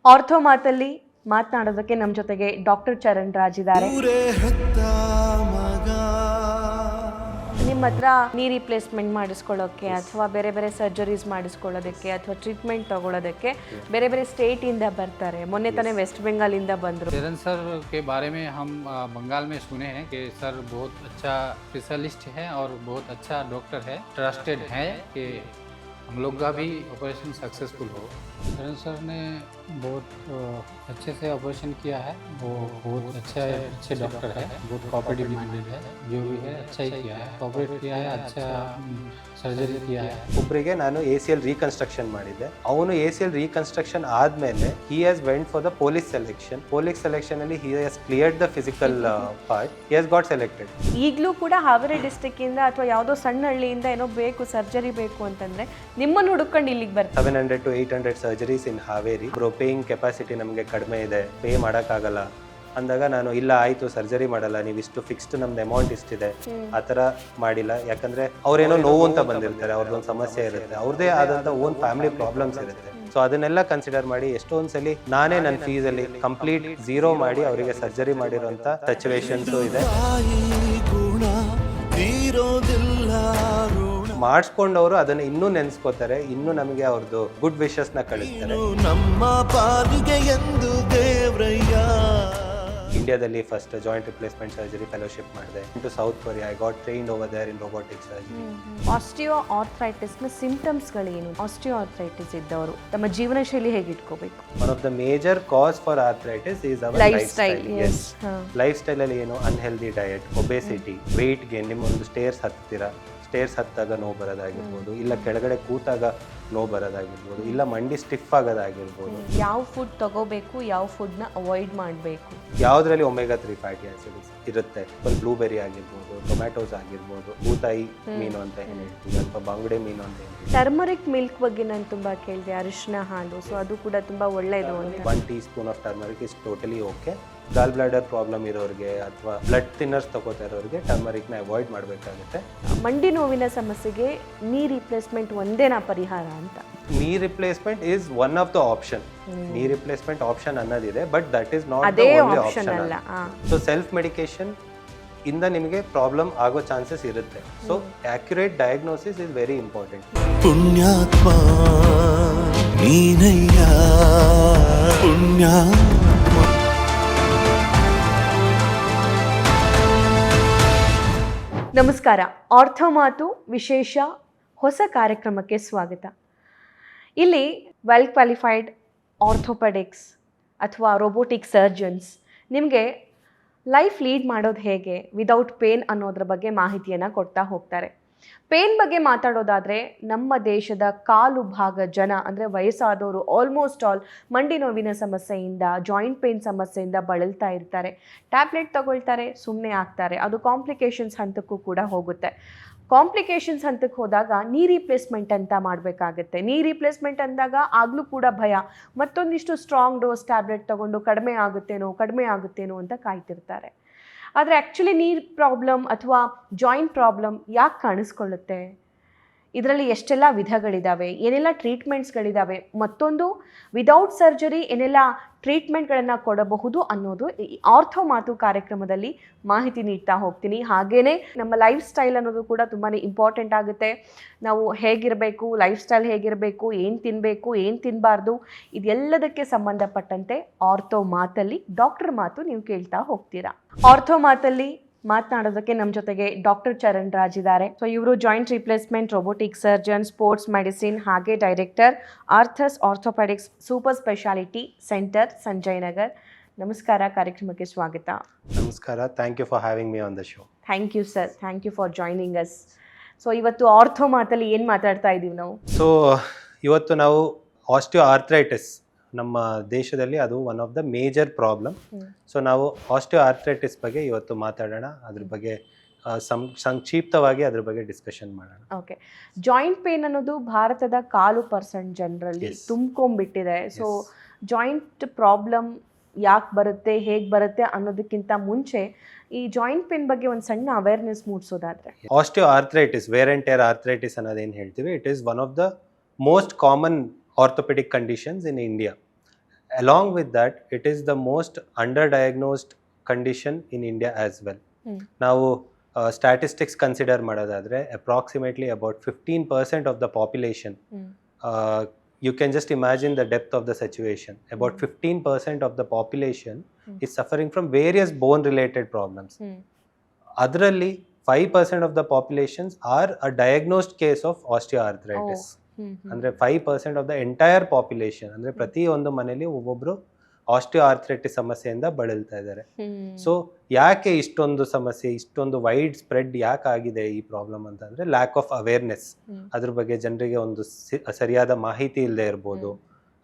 Ortho ಮಾತಲ್ಲಿ ಮಾತನಾಡೋದಕ್ಕೆ ನಮ್ಮ ಜೊತೆಗೆ ಡಾಕ್ಟರ್ ಚರಣ್ ರಾಜ್ ಇದ್ದಾರೆ. ನಿಮ್ಮ ಹತ್ರ ನೀ ರಿಪ್ಲೇಸ್ಮೆಂಟ್ ಮಾಡಿಸ್ಕೊಳ್ಳೋಕ್ಕೆ ಅಥವಾ ಬೇರೆ ಬೇರೆ ಸರ್ಜರೀಸ್ ಮಾಡಿಸ್ಕೊಳ್ಳೋದಕ್ಕೆ ಅಥವಾ ಟ್ರೀಟ್ಮೆಂಟ್ ತಗೊಳ್ಳೋದಕ್ಕೆ ಬೇರೆ ಬೇರೆ ಸ್ಟೇಟಿಂದ ಬರ್ತಾರೆ. ಮೊನ್ನೆ ತಾನೇ ವೆಸ್ಟ್ ಬೆಂಗಾಲಿಂದ ಬಂದರು. चरण सर के बारे में हम बंगाल में सुने हैं कि सर बहुत अच्छा स्पेशलिस्ट है और बहुत अच्छा डॉक्टर है, ट्रस्टेड है कि हम लोग का भी ऑपरेशन सक्सेसफुल हो. चरण सर ने बहुत अच्छे से ऑपरेशन किया है. वो बहुत अच्छे डॉक्टर है, बहुत कोऑपरेटिव माइंडेड है. जो भी है अच्छा ही किया है, कोऑपरेट किया है, अच्छा ಸರ್ಜರಿ किया है. ಒಬ್ಬರಿಗೆ ನಾನು ACL ರೀಕನ್ಸ್ಟ್ರಕ್ಷನ್ ಮಾಡಿದ್ದೆ. ಅವನು ACL ರೀಕನ್ಸ್ಟ್ರಕ್ಷನ್ ಆದಮೇಲೆ he has went for the police selection ಅಲ್ಲಿ he has cleared the physical part, he has got selected. ಈಗಲೂ ಕೂಡ ಹಾವೇರಿ ಡಿಸ್ಟ್ರಿಕ್ಟ್ ಇಂದ ಅಥವಾ ಯಾವುದೋ ಸಣ್ಣ ಹಳ್ಳಿಯಿಂದ ಏನೋ ಬೇಕು ಸರ್ಜರಿ ಬೇಕು ಅಂತಂದ್ರೆ ನಿಮ್ಮನ್ನು ಹುಡುಕೊಂಡು ಇಲ್ಲಿಗೆ ಬರ್ತಾರೆ. 700 to 800 surgeries in Haveri. Paying capacity ನಮಗೆ ಕಡಿಮೆ ಇದೆ, ಪೇ ಮಾಡೋಕ್ಕಾಗಲ್ಲ ಅಂದಾಗ ನಾನು ಇಲ್ಲ ಆಯಿತು ಸರ್ಜರಿ ಮಾಡಲ್ಲ, ನೀವು ಇಷ್ಟು ಫಿಕ್ಸ್ಡ್ ನಮ್ದು ಅಮೌಂಟ್ ಇಷ್ಟಿದೆ ಆ ಥರ ಮಾಡಿಲ್ಲ. ಯಾಕಂದರೆ ಅವರೇನೋ ನೋವು ಅಂತ ಬಂದಿರ್ತಾರೆ, ಅವ್ರದ್ದೊಂದು ಸಮಸ್ಯೆ ಇರುತ್ತೆ, ಅವ್ರದ್ದೇ ಆದಂಥ ಓನ್ ಫ್ಯಾಮಿಲಿ ಪ್ರಾಬ್ಲಮ್ಸ್ ಇರುತ್ತೆ. ಸೊ ಅದನ್ನೆಲ್ಲ ಕನ್ಸಿಡರ್ ಮಾಡಿ ಎಷ್ಟೊಂದು ಸಲ ನಾನೇ ನನ್ನ ಫೀಸಲ್ಲಿ ಕಂಪ್ಲೀಟ್ ಝೀರೋ ಮಾಡಿ ಅವರಿಗೆ ಸರ್ಜರಿ ಮಾಡಿರೋಂಥ ಸಿಚುವೇಶನ್ಸು ಇದೆ. ಮಾಡಿಸ್ಕೊಂಡವರು ಅದನ್ನ ಇನ್ನೂ ನೆನೆಸ್ಕೋತಾರೆ, ಇನ್ನೂ ನಮಗೆ ಅವ್ರದ್ದು ಗುಡ್ ವಿಶಸ್ನ ಕಳಿಸ್ತಾರೆ. ನಮ್ಮ ಪಾಲಿಗೆ ಎಂದು ದೇವ್ರಯ್ಯ. ಇಂಡಿಯಾದಲ್ಲಿ first joint replacement surgery fellowship ಮಾಡಿದೆ. To South Korea I got trained over there in robotic surgery. ಆಸ್ಟಿಯೋ ಆರ್ಥರೈಟಿಸ್ನ ಸಿಂಪ್ಟಮ್ಸ್ಗಳೇನು? ಆಸ್ಟಿಯೋ ಆರ್ಥರೈಟಿಸ್ ಇದ್ದವರು ತಮ್ಮ ಜೀವನ ಶೈಲಿ ಹೇಗೆ ಇಟ್ಕೋಬೇಕು? One of the major cause for arthritis is our lifestyle. Lifestyle ಅಲ್ಲಿ ಏನು unhealthy diet, obesity, weight gain. ನಿಮ್ಮೊಂದು ಸ್ಟೇರ್ಸ್ ಹತ್ತಾಗ ನೋವು ಬರೋದಾಗಿರ್ಬೋದು, ಇಲ್ಲ ಕೆಳಗಡೆ ಕೂತಾಗ ನೋವು ಬರೋದಾಗಿರ್ಬೋದು, ಇಲ್ಲ ಮಂಡಿ ಸ್ಟಿಫ್ ಆಗೋದಾಗಿರ್ಬೋದು. ಯಾವ ಫುಡ್ ತಗೋಬೇಕು, ಯಾವ ಫುಡ್ನ ಅವಾಯ್ಡ್ ಮಾಡಬೇಕು? ಯಾವುದ್ರಲ್ಲಿ ಒಮೆಗಾ 3 ಫ್ಯಾಟಿ ಆಸಿಡ್ಸ್ ಇರುತ್ತೆ. ಬ್ಲೂಬೆರಿ ಆಗಿರ್ಬೋದು, ಟೊಮ್ಯಾಟೋಸ್ ಆಗಿರ್ಬೋದು, ಬೂತಾಯಿ ಮೀನು ಅಂತ ಹೇಳ್ತೀವಿ ಅಥವಾ ಬಂಗುಡೆ ಮೀನು ಅಂತ ಹೇಳ್ತೀವಿ. ಟರ್ಮರಿಕ್ ಮಿಲ್ಕ್ ಬಗ್ಗೆ ನಾನು ತುಂಬಾ ಕೇಳಿದೆ, ಅರಿಶಿನ ಹಾಲು. ಸೊ ಅದು ಕೂಡ ತುಂಬಾ ಒಳ್ಳೆಯದು ಅಂತ. 1 teaspoon of turmeric is totally okay. Goal bladder problem ಇರೋರಿಗೆ ಅಥವಾ ಬ್ಲಡ್ ಥಿನ್ನರ್ಸ್ ತಗೋತಾ ಇರೋರಿಗೆ ಟರ್ಮರಿಕ್ನ ಅವಾಯ್ಡ್ ಮಾಡಬೇಕಾಗುತ್ತೆ. ಮಂಡಿ ನೋವಿನ ಸಮಸ್ಯೆಗೆ ನೀ ರಿಪ್ಲೇಸ್ಮೆಂಟ್ ಒಂದೇನಾ ಪರಿಹಾರ ಅಂತ? Knee replacement is one of the option. Knee replacement option ಅನ್ನೋದಿದೆ, but that is not the only option ಅಲ್ಲ. ಸೊ ಸೆಲ್ಫ್ ಮೆಡಿಕೇಶನ್ ಇಂದ ನಿಮಗೆ ಪ್ರಾಬ್ಲಮ್ ಆಗೋ ಚಾನ್ಸಸ್ ಇರುತ್ತೆ. So accurate diagnosis is very important. ಪುಣ್ಯಾತ್ಮ ನೀನಯ್ಯ ಪುಣ್ಯ. ನಮಸ್ಕಾರ. ಆರ್ಥೋ ಮಾತು ವಿಶೇಷ ಹೊಸ ಕಾರ್ಯಕ್ರಮಕ್ಕೆ ಸ್ವಾಗತ. ಇಲ್ಲಿ ವೆಲ್ ಕ್ವಾಲಿಫೈಡ್ ಆರ್ಥೋಪೆಡಿಕ್ಸ್ ಅಥವಾ ರೋಬೋಟಿಕ್ ಸರ್ಜನ್ಸ್ ನಿಮಗೆ ಲೈಫ್ ಲೀಡ್ ಮಾಡೋದು ಹೇಗೆ ವಿದೌಟ್ ಪೇನ್ ಅನ್ನೋದ್ರ ಬಗ್ಗೆ ಮಾಹಿತಿಯನ್ನು ಕೊಡ್ತಾ ಹೋಗ್ತಾರೆ. ಪೇನ್ ಬಗ್ಗೆ ಮಾತಾಡೋದಾದರೆ ನಮ್ಮ ದೇಶದ ಕಾಲು ಭಾಗ ಜನ ಅಂದರೆ ವಯಸ್ಸಾದವರು ಆಲ್ಮೋಸ್ಟ್ ಆಲ್ ಮಂಡಿ ನೋವಿನ ಸಮಸ್ಯೆಯಿಂದ, ಜಾಯಿಂಟ್ ಪೇನ್ ಸಮಸ್ಯೆಯಿಂದ ಬಳಲ್ತಾ ಇರ್ತಾರೆ. ಟ್ಯಾಬ್ಲೆಟ್ ತಗೊಳ್ತಾರೆ, ಸುಮ್ಮನೆ ಆಗ್ತಾರೆ. ಅದು ಕಾಂಪ್ಲಿಕೇಶನ್ಸ್ ಹಂತಕ್ಕೂ ಕೂಡ ಹೋಗುತ್ತೆ. ಕಾಂಪ್ಲಿಕೇಶನ್ಸ್ ಹಂತಕ್ಕೆ ಹೋದಾಗ ನೀ ರಿಪ್ಲೇಸ್ಮೆಂಟ್ ಅಂತ ಮಾಡಬೇಕಾಗುತ್ತೆ. ನೀ ರಿಪ್ಲೇಸ್ಮೆಂಟ್ ಅಂದಾಗ ಆಗಲೂ ಕೂಡ ಭಯ, ಮತ್ತೊಂದಿಷ್ಟು ಸ್ಟ್ರಾಂಗ್ ಡೋಸ್ ಟ್ಯಾಬ್ಲೆಟ್ ತೊಗೊಂಡು ಕಡಿಮೆ ಆಗುತ್ತೇನೋ ಅಂತ ಕಾಯ್ತಿರ್ತಾರೆ. ಆದರೆ ಆ್ಯಕ್ಚುಲಿ ನೀ ಪ್ರಾಬ್ಲಮ್ ಅಥವಾ ಜಾಯಿಂಟ್ ಪ್ರಾಬ್ಲಮ್ ಯಾಕೆ ಕಾಣಿಸ್ಕೊಳ್ಳುತ್ತೆ? ಇದರಲ್ಲಿ ಎಷ್ಟೆಲ್ಲ ವಿಧಗಳಿದ್ದಾವೆ, ಏನೆಲ್ಲ ಟ್ರೀಟ್ಮೆಂಟ್ಸ್ಗಳಿದ್ದಾವೆ, ಮತ್ತೊಂದು ವಿದೌಟ್ ಸರ್ಜರಿ ಏನೆಲ್ಲ ಟ್ರೀಟ್ಮೆಂಟ್ಗಳನ್ನು ಕೊಡಬಹುದು ಅನ್ನೋದು ಈ ಆರ್ಥೋ ಮಾತು ಕಾರ್ಯಕ್ರಮದಲ್ಲಿ ಮಾಹಿತಿ ನೀಡ್ತಾ ಹೋಗ್ತೀನಿ. ಹಾಗೆಯೇ ನಮ್ಮ ಲೈಫ್ ಸ್ಟೈಲ್ ಅನ್ನೋದು ಕೂಡ ತುಂಬಾ ಇಂಪಾರ್ಟೆಂಟ್ ಆಗುತ್ತೆ. ನಾವು ಹೇಗಿರಬೇಕು, ಲೈಫ್ ಸ್ಟೈಲ್ ಹೇಗಿರಬೇಕು, ಏನು ತಿನ್ನಬೇಕು, ಏನು ತಿನ್ನಬಾರ್ದು, ಇದೆಲ್ಲದಕ್ಕೆ ಸಂಬಂಧಪಟ್ಟಂತೆ ಆರ್ಥೋ ಮಾತಲ್ಲಿ ಡಾಕ್ಟರ್ ಮಾತು ನೀವು ಕೇಳ್ತಾ ಹೋಗ್ತೀರಾ. ಆರ್ಥೋ ಮಾತಲ್ಲಿ ಮಾತನಾಡೋದಕ್ಕೆ ನಮ್ಮ ಜೊತೆಗೆ ಡಾಕ್ಟರ್ ಚರಣ್ ರಾಜ್ ಇದ್ದಾರೆ. ಸೊ ಇವರು joint replacement, robotic surgeon, sports medicine, ಹಾಗೆ director Orthos orthopaedics super speciality centre, Sanjay Nagar. ನಮಸ್ಕಾರ, ಕಾರ್ಯಕ್ರಮಕ್ಕೆ ಸ್ವಾಗತ. ನಮಸ್ಕಾರ, thank you for having me on the show. Thank you sir, thank you for joining us. So ಇವತ್ತು ortho ಮಾತಲ್ಲಿ ಏನು ಮಾತಾಡ್ತಾ ಇದ್ದೀವಿ ನಾವು? ಸೊ ಇವತ್ತು ನಾವು ಆಸ್ಟಿಯೋ ಆರ್ಥರೈಟಿಸ್ ನಮ್ಮ ದೇಶದಲ್ಲಿ ಅದು one of the major problem. So ನಾವು ಆಸ್ಟಿಯೋ ಆರ್ಥರೈಟಿಸ್ ಬಗ್ಗೆ ಇವತ್ತು ಮಾತಾಡೋಣ, ಅದ್ರ ಬಗ್ಗೆ ಸಂಕ್ಷಿಪ್ತವಾಗಿ ಅದ್ರ ಬಗ್ಗೆ ಡಿಸ್ಕಷನ್ ಮಾಡೋಣ. ಓಕೆ. ಜಾಯಿಂಟ್ ಪೇನ್ ಅನ್ನೋದು ಭಾರತದ 4% ಜನರಲ್ಲಿ ತುಂಬ್ಕೊಂಡ್ಬಿಟ್ಟಿದೆ. ಸೊ ಜಾಯಿಂಟ್ ಪ್ರಾಬ್ಲಮ್ ಯಾಕೆ ಬರುತ್ತೆ, ಹೇಗೆ ಬರುತ್ತೆ ಅನ್ನೋದಕ್ಕಿಂತ ಮುಂಚೆ ಈ ಜಾಯಿಂಟ್ ಪೇನ್ ಬಗ್ಗೆ ಒಂದು ಸಣ್ಣ ಅವೇರ್ನೆಸ್ ಮೂಡಿಸೋದಾದ್ರೆ. Osteoarthritis, wear and tear arthritis ಅನ್ನೋದೇನು ಹೇಳ್ತೀವಿ, it is one of the most common orthopaedic conditions in India. along with that it is the most underdiagnosed condition in India as well. ನಾವು statistics consider ಮಾಡೋದಾದರೆ approximately about 15% of the population, you can just imagine the depth of the situation. About 15% of the population is suffering from various bone related problems. Adರಲ್ಲಿ 5% of the populations are a diagnosed case of osteoarthritis. ಅಂದರೆ 5% of the entire population, ಅಂದರೆ ಪ್ರತಿ ಒಂದು ಮನೆಯಲ್ಲಿ ಒಬ್ಬೊಬ್ರು osteoarthritis ಸಮಸ್ಯೆಯಿಂದ ಬಳಲ್ತಾ ಇದ್ದಾರೆ. So ಯಾಕೆ ಇಷ್ಟೊಂದು ಸಮಸ್ಯೆ, ಇಷ್ಟೊಂದು ವೈಡ್ ಸ್ಪ್ರೆಡ್ ಯಾಕೆ ಆಗಿದೆ ಈ ಪ್ರಾಬ್ಲಮ್ ಅಂತಂದ್ರೆ ಲ್ಯಾಕ್ ಆಫ್ ಅವೇರ್ನೆಸ್. ಅದ್ರ ಬಗ್ಗೆ ಜನರಿಗೆ ಒಂದು ಸರಿಯಾದ ಮಾಹಿತಿ ಇಲ್ಲದೆ ಇರ್ಬೋದು,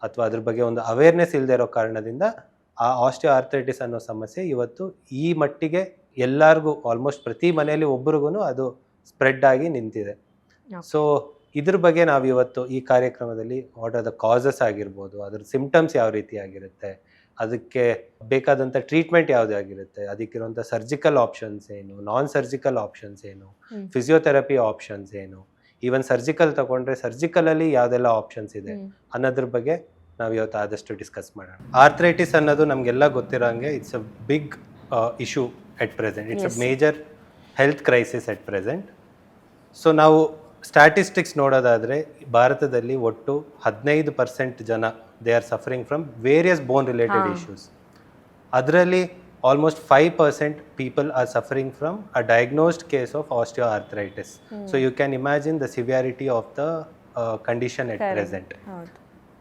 ಅಥವಾ ಅದ್ರ ಬಗ್ಗೆ ಒಂದು ಅವೇರ್ನೆಸ್ ಇಲ್ಲದೆ ಇರೋ ಕಾರಣದಿಂದ ಆ ಆಸ್ಟಿಯೋಆರ್ಥ್ರೈಟಿಸ್ ಅನ್ನೋ ಸಮಸ್ಯೆ ಇವತ್ತು ಈ ಮಟ್ಟಿಗೆ ಎಲ್ಲರಿಗೂ, ಆಲ್ಮೋಸ್ಟ್ ಪ್ರತಿ ಮನೆಯಲ್ಲಿ ಒಬ್ರಿಗೂ ಅದು ಸ್ಪ್ರೆಡ್ ಆಗಿ ನಿಂತಿದೆ. ಸೊ ಇದ್ರ ಬಗ್ಗೆ ನಾವು ಇವತ್ತು ಈ ಕಾರ್ಯಕ್ರಮದಲ್ಲಿ ವಾಟ್ ಆರ್ ದ ಕಾಸಸ್ ಆಗಿರ್ಬೋದು, ಅದ್ರ ಸಿಂಪ್ಟಮ್ಸ್ ಯಾವ ರೀತಿ ಆಗಿರುತ್ತೆ, ಅದಕ್ಕೆ ಬೇಕಾದಂಥ ಟ್ರೀಟ್ಮೆಂಟ್ ಯಾವುದಾಗಿರುತ್ತೆ, ಅದಕ್ಕಿರುವಂಥ ಸರ್ಜಿಕಲ್ ಆಪ್ಷನ್ಸ್ ಏನು, ನಾನ್ ಸರ್ಜಿಕಲ್ ಆಪ್ಷನ್ಸ್ ಏನು, ಫಿಸಿಯೋಥೆರಪಿ ಆಪ್ಷನ್ಸ್ ಏನು, ಈವನ್ ಸರ್ಜಿಕಲ್ ತಗೊಂಡ್ರೆ ಸರ್ಜಿಕಲಲ್ಲಿ ಯಾವುದೆಲ್ಲ ಆಪ್ಷನ್ಸ್ ಇದೆ ಅನ್ನೋದ್ರ ಬಗ್ಗೆ ನಾವು ಇವತ್ತು ಆದಷ್ಟು ಡಿಸ್ಕಸ್ ಮಾಡೋಣ. ಆರ್ಥ್ರೈಟಿಸ್ ಅನ್ನೋದು ನಮಗೆಲ್ಲ ಗೊತ್ತಿರೋಂಗೆ it's a big issue at present. It's a major health crisis at present. So ನಾವು ಸ್ಟ್ಯಾಟಿಸ್ಟಿಕ್ಸ್ ನೋಡೋದಾದರೆ ಭಾರತದಲ್ಲಿ ಒಟ್ಟು 15% ಜನ they are suffering from various bone related issues. ಅದರಲ್ಲಿ almost 5% people are suffering from a diagnosed case of osteoarthritis. So you can imagine the severity of the condition at present.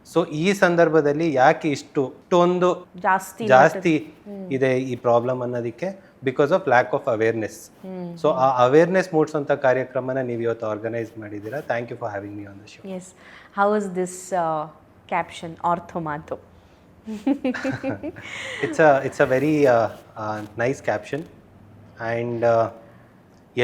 So ಈ ಸಂದರ್ಭದಲ್ಲಿ ಯಾಕೆ ಇಷ್ಟೊಂದು ಜಾಸ್ತಿ ಇದೆ ಈ ಪ್ರಾಬ್ಲಮ್ ಅನ್ನೋದಕ್ಕೆ because of lack of awareness. So ಆ ಅವೇರ್ನೆಸ್ ಮೂಡಿಸುವಂಥ ಕಾರ್ಯಕ್ರಮನ ನೀವು ಇವತ್ತು ಆರ್ಗನೈಸ್ ಮಾಡಿದ್ದೀರಾ. Thank you for having me on the show. Yes, how is this caption ಆರ್ಥೋಮಾತು? It's a very nice caption. And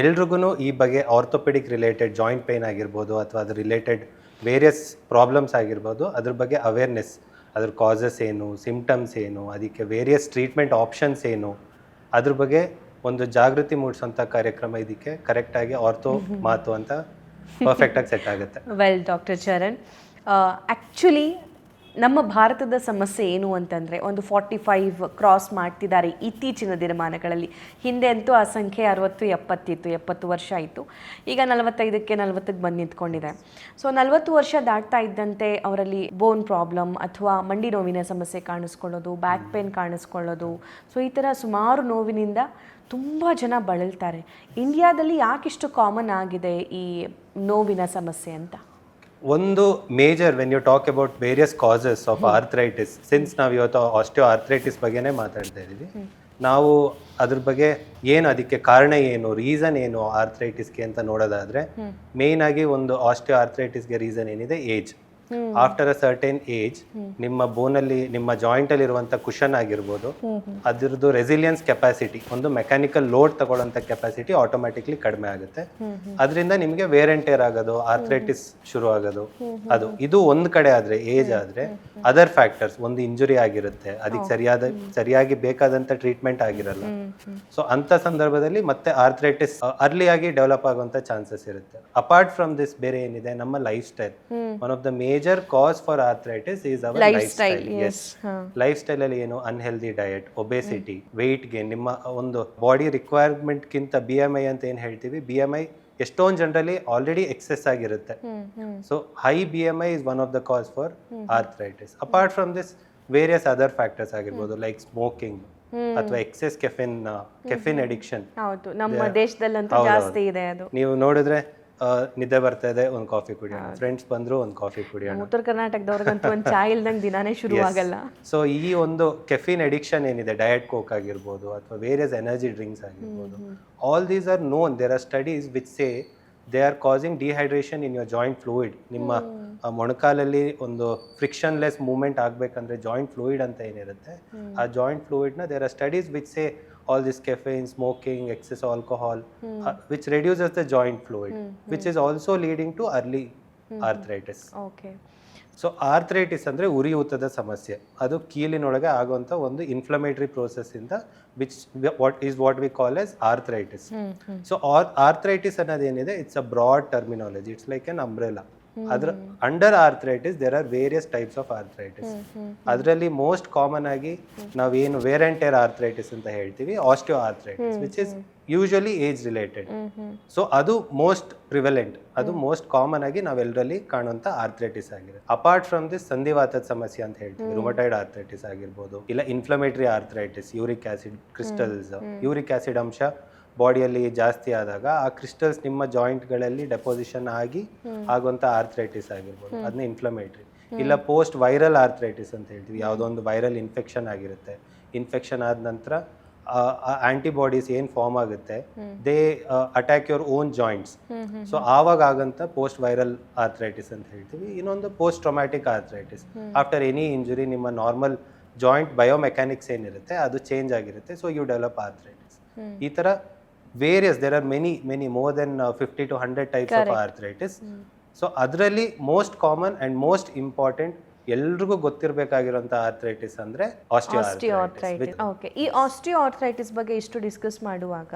ಎಲ್ರಿಗೂ ಈ ಬಗ್ಗೆ ಆರ್ಥೋಪೆಡಿಕ್ ರಿಲೇಟೆಡ್ ಜಾಯಿಂಟ್ ಪೇನ್ ಆಗಿರ್ಬೋದು ಅಥವಾ ಅದ್ರ ರಿಲೇಟೆಡ್ ವೇರಿಯಸ್ ಪ್ರಾಬ್ಲಮ್ಸ್ ಆಗಿರ್ಬೋದು, ಅದ್ರ ಬಗ್ಗೆ ಅವೇರ್ನೆಸ್, ಅದ್ರ ಕಾಸಸ್ ಏನು, ಸಿಂಪ್ಟಮ್ಸ್ ಏನು, ಅದಕ್ಕೆ ವೇರಿಯಸ್ ಟ್ರೀಟ್ಮೆಂಟ್ ಆಪ್ಷನ್ಸ್ ಏನು, ಅದ್ರ ಬಗ್ಗೆ ಒಂದು ಜಾಗೃತಿ ಮೂಡಿಸೋಂಥ ಕಾರ್ಯಕ್ರಮ ಇದಕ್ಕೆ ಕರೆಕ್ಟಾಗಿ ಆರ್ಥೋ ಮಾತು ಅಂತ ಪರ್ಫೆಕ್ಟಾಗಿ ಸೆಟ್ ಆಗುತ್ತೆ. ವೆಲ್ ಡಾಕ್ಟರ್ ಚರಣ್, ಆ್ಯಕ್ಚುಲಿ ನಮ್ಮ ಭಾರತದ ಸಮಸ್ಯೆ ಏನು ಅಂತಂದರೆ ಒಂದು 45 ಕ್ರಾಸ್ ಮಾಡ್ತಿದ್ದಾರೆ ಇತ್ತೀಚಿನ ದಿನಮಾನಗಳಲ್ಲಿ. ಹಿಂದೆ ಅಂತೂ ಆ ಸಂಖ್ಯೆ 60-70 ಇತ್ತು, 70 ವರ್ಷ ಆಯಿತು. ಈಗ 45ಕ್ಕೆ 40ಕ್ಕೆ ಬಂದು ನಿಂತ್ಕೊಂಡಿದೆ. ಸೊ 40 ವರ್ಷ ದಾಟ್ತಾ ಇದ್ದಂತೆ ಅವರಲ್ಲಿ ಬೋನ್ ಪ್ರಾಬ್ಲಮ್ ಅಥವಾ ಮಂಡಿ ನೋವಿನ ಸಮಸ್ಯೆ ಕಾಣಿಸ್ಕೊಳ್ಳೋದು, ಬ್ಯಾಕ್ ಪೇನ್ ಕಾಣಿಸ್ಕೊಳ್ಳೋದು, ಸೊ ಈ ಥರ ಸುಮಾರು ನೋವಿನಿಂದ ತುಂಬ ಜನ ಬಳಲ್ತಾರೆ. ಇಂಡಿಯಾದಲ್ಲಿ ಯಾಕಿಷ್ಟು ಕಾಮನ್ ಆಗಿದೆ ಈ ನೋವಿನ ಸಮಸ್ಯೆ ಅಂತ? ಒಂದು major when you talk about various causes of arthritis, since ನಾವು ಇವತ್ತು ಆಸ್ಟಿಯೋ ಆರ್ಥ್ರೈಟಿಸ್ ಬಗ್ಗೆನೇ ಮಾತಾಡ್ತಾ ಇದ್ದೀವಿ, ನಾವು ಅದ್ರ ಬಗ್ಗೆ ಏನು, ಅದಕ್ಕೆ ಕಾರಣ ಏನು, ರೀಸನ್ ಏನು ಆರ್ಥ್ರೈಟಿಸ್ಗೆ ಅಂತ ನೋಡೋದಾದ್ರೆ ಮೇಯ್ನ್ ಆಗಿ ಒಂದು ಆಸ್ಟಿಯೋ ಆರ್ಥ್ರೈಟಿಸ್ಗೆ ರೀಸನ್ ಏನಿದೆ, age. After a certain age ನಿಮ್ಮ ಬೋನಲ್ಲಿ, ನಿಮ್ಮ ಜಾಯಿಂಟಲ್ಲಿ ಇರುವಂಥ ಕುಷನ್ ಆಗಿರ್ಬೋದು, ಅದ್ರದ್ದು ರೆಸಿಲಿಯನ್ಸ್ ಕೆಪಾಸಿಟಿ, ಒಂದು ಮೆಕ್ಯಾನಿಕಲ್ ಲೋಡ್ ತಗೊಳ್ಳೋಂಥ ಕೆಪಾಸಿಟಿ ಆಟೋಮ್ಯಾಟಿಕ್ಲಿ ಕಡಿಮೆ ಆಗುತ್ತೆ. ಅದರಿಂದ ನಿಮಗೆ ವೇರ್ ಅಂಡ್ ಟೇರ್ ಆಗೋದು, ಆರ್ಥ್ರೈಟಿಸ್ ಶುರು ಆಗೋದು, ಇದು ಒಂದು ಕಡೆ ಆದರೆ ಏಜ್ ಆದರೆ ಅದರ್ ಫ್ಯಾಕ್ಟರ್ಸ್, ಒಂದು ಇಂಜುರಿ ಆಗಿರುತ್ತೆ, ಅದಕ್ಕೆ ಸರಿಯಾಗಿ ಬೇಕಾದಂಥ ಟ್ರೀಟ್ಮೆಂಟ್ ಆಗಿರಲ್ಲ. ಸೊ ಅಂಥ ಸಂದರ್ಭದಲ್ಲಿ ಮತ್ತೆ ಆರ್ಥ್ರೈಟಿಸ್ ಅರ್ಲಿಯಾಗಿ ಡೆವಲಪ್ ಆಗುವಂಥ ಚಾನ್ಸಸ್ ಇರುತ್ತೆ. ಅಪಾರ್ಟ್ ಫ್ರಮ್ ದಿಸ್ ಬೇರೆ ಏನಿದೆ, ನಮ್ಮ lifestyle. One of the major cause for arthritis is our lifestyle. Yes, lifestyle ಅಲ್ಲಿ ಏನು, unhealthy diet, obesity, weight gain, ನಿಮ್ಮ ಒಂದು ಬಾಡಿ ರಿಕ್ವೈರ್ಮೆಂಟ್ ಗಿಂತ BMI ಅಂತ ಏನು ಹೇಳ್ತೀವಿ, BMI ಎಷ್ಟೊಂದು ಜನರಲ್ಲಿ ಆಲ್ರೆಡಿ ಎಕ್ಸೆಸ್ ಆಗಿರುತ್ತೆ. So high BMI is one of the cos for arthritis. Apart from this various other factors ಆಗಿರ್ಬೋದು, ಲೈಕ್ ಸ್ಮೋಕಿಂಗ್ ಅಥವಾ ಎಕ್ಸೆಸ್ ಕೆಫಿನ್ ಅಡಿಕ್ಷನ್. ಹೌದು, ನಮ್ಮ ದೇಶದಲ್ಲಂತೂ ಜಾಸ್ತಿ ಇದೆ ಅದು. ನೀವು ನೋಡಿದ್ರೆ ನಿದ್ದೆ ಬರ್ತಾ ಇದೆ, ಒಂದು ಕಾಫಿ ಕುಡಿಯೋಣ, ಫ್ರೆಂಡ್ಸ್ ಬಂದ್ರು ಒಂದು ಕಾಫಿ ಕುಡಿಯೋಣ. ಉತ್ತರ ಕರ್ನಾಟಕದವ್ರಿಗಂತೂ ಒಂದು ಚಾಯ್ ಇಲ್ದಂಗೆ ದಿನಾನೇ ಶುರು ಆಗಲ್ಲ. ಸೊ ಈ ಒಂದು ಕೆಫಿನ್ ಅಡಿಕ್ಷನ್ ಏನಿದೆ, ಡಯಟ್ ಕೋಕ್ ಆಗಿರ್ಬೋದು ಅಥವಾ ವೇರಿಯಸ್ ಎನರ್ಜಿ ಡ್ರಿಂಕ್ಸ್ ಆಗಿರ್ಬೋದು, all these are known. There are studies which say they are causing dehydration in your joint fluid. ನಿಮ್ಮ ಮೊಣಕಾಲಲ್ಲಿ ಒಂದು ಫ್ರಿಕ್ಷನ್ಲೆಸ್ ಮೂವ್ಮೆಂಟ್ ಆಗಬೇಕಂದ್ರೆ ಜಾಯಿಂಟ್ ಫ್ಲೂಯಿಡ್ ಅಂತ ಏನಿರುತ್ತೆ, ಆ ಜಾಯಿಂಟ್ ಫ್ಲೂಯಿಡ್ನ there are studies which say all this caffeine, smoking, excess alcohol, which reduces the joint fluid, which is also leading to early arthritis. Okay. So arthritis ಅಂದರೆ ಉರಿಯೂತದ ಸಮಸ್ಯೆ, ಅದು ಕೀಲಿನೊಳಗೆ ಆಗುವಂಥ ಒಂದು ಇನ್ಫ್ಲಮೇಟರಿ ಪ್ರೋಸೆಸ್ ಇಂದ what we call as arthritis. So arthritis ಅನ್ನೋದೇನಿದೆ, it's a broad terminology, it's like an umbrella. ಅದ್ರ under arthritis there are various types of arthritis. ಅದರಲ್ಲಿ ಮೋಸ್ಟ್ ಕಾಮನ್ ಆಗಿ ನಾವೇನು ವೇರ್ ಅಂಡ್ ಟೇರ್ ಆರ್ಥ್ರೈಟಿಸ್ ಅಂತ ಹೇಳ್ತೀವಿ, osteoarthritis which is usually age related. So ಅದು most prevalent, ಅದು most common ಆಗಿ ನಾವೆಲ್ಲರಲ್ಲಿ ಕಾಣುವಂತ ಆರ್ಥ್ರೈಟಿಸ್ ಆಗಿದೆ. ಅಪಾರ್ಟ್ ಫ್ರಮ್ ದಿಸ್ ಸಂಧಿವಾತದ ಸಮಸ್ಯೆ ಅಂತ ಹೇಳ್ತೀವಿ, ರುಮಟೈಡ್ ಆರ್ಥ್ರೈಟಿಸ್ ಆಗಿರ್ಬೋದು, ಇಲ್ಲ inflammatory arthritis, uric acid crystals, uric acid ಅಂಶ ಬಾಡಿಯಲ್ಲಿ ಜಾಸ್ತಿ ಆದಾಗ ಆ ಕ್ರಿಸ್ಟಲ್ಸ್ ನಿಮ್ಮ ಜಾಯಿಂಟ್ಗಳಲ್ಲಿ ಡೆಪೋಸಿಷನ್ ಆಗಿ ಆಗುವಂತ ಆರ್ಥ್ರೈಟಿಸ್ ಆಗಿರ್ಬೋದು, ಅದನ್ನ ಇನ್ಫ್ಲಮೇಟರಿ. ಇಲ್ಲ ಪೋಸ್ಟ್ ವೈರಲ್ ಆರ್ಥ್ರೈಟಿಸ್ ಅಂತ ಹೇಳ್ತೀವಿ, ಯಾವುದೋ ಒಂದು ವೈರಲ್ ಇನ್ಫೆಕ್ಷನ್ ಆಗಿರುತ್ತೆ, ಇನ್ಫೆಕ್ಷನ್ ಆದ ನಂತರ ಆಂಟಿಬಾಡೀಸ್ ಏನು ಫಾರ್ಮ್ ಆಗುತ್ತೆ, they attack your own joints. So ಆವಾಗ ಆಗಂತ ಪೋಸ್ಟ್ ವೈರಲ್ ಆರ್ಥ್ರೈಟಿಸ್ ಅಂತ ಹೇಳ್ತೀವಿ. ಇನ್ನೊಂದು post traumatic arthritis, after any injury ನಿಮ್ಮ ನಾರ್ಮಲ್ ಜಾಯಿಂಟ್ ಬಯೋಮೆಕ್ಯಾನಿಕ್ಸ್ ಏನಿರುತ್ತೆ ಅದು ಚೇಂಜ್ ಆಗಿರುತ್ತೆ, ಸೊ ಯು ಡೆವಲಪ್ ಆರ್ಥ್ರೈಟಿಸ್. ಈ ಥರ various, there are many more than 50 to 100 types of arthritis. So ಅದರಲ್ಲಿ most common and most important ಎಲ್ರಿಗೂ ಗೊತ್ತಿರಬೇಕಾಗಿರುವಂತ ಆರ್ಥ್ರೈಟಿಸ್ ಅಂದ್ರೆ ಆಸ್ಟಿಯೋಆರ್ಥ್ರೈಟಿಸ್. ಓಕೆ, ಈ ಆಸ್ಟಿಯೋಆರ್ಥ್ರೈಟಿಸ್ ಬಗ್ಗೆ ಇಷ್ಟು ಡಿಸ್ಕಸ್ ಮಾಡುವಾಗ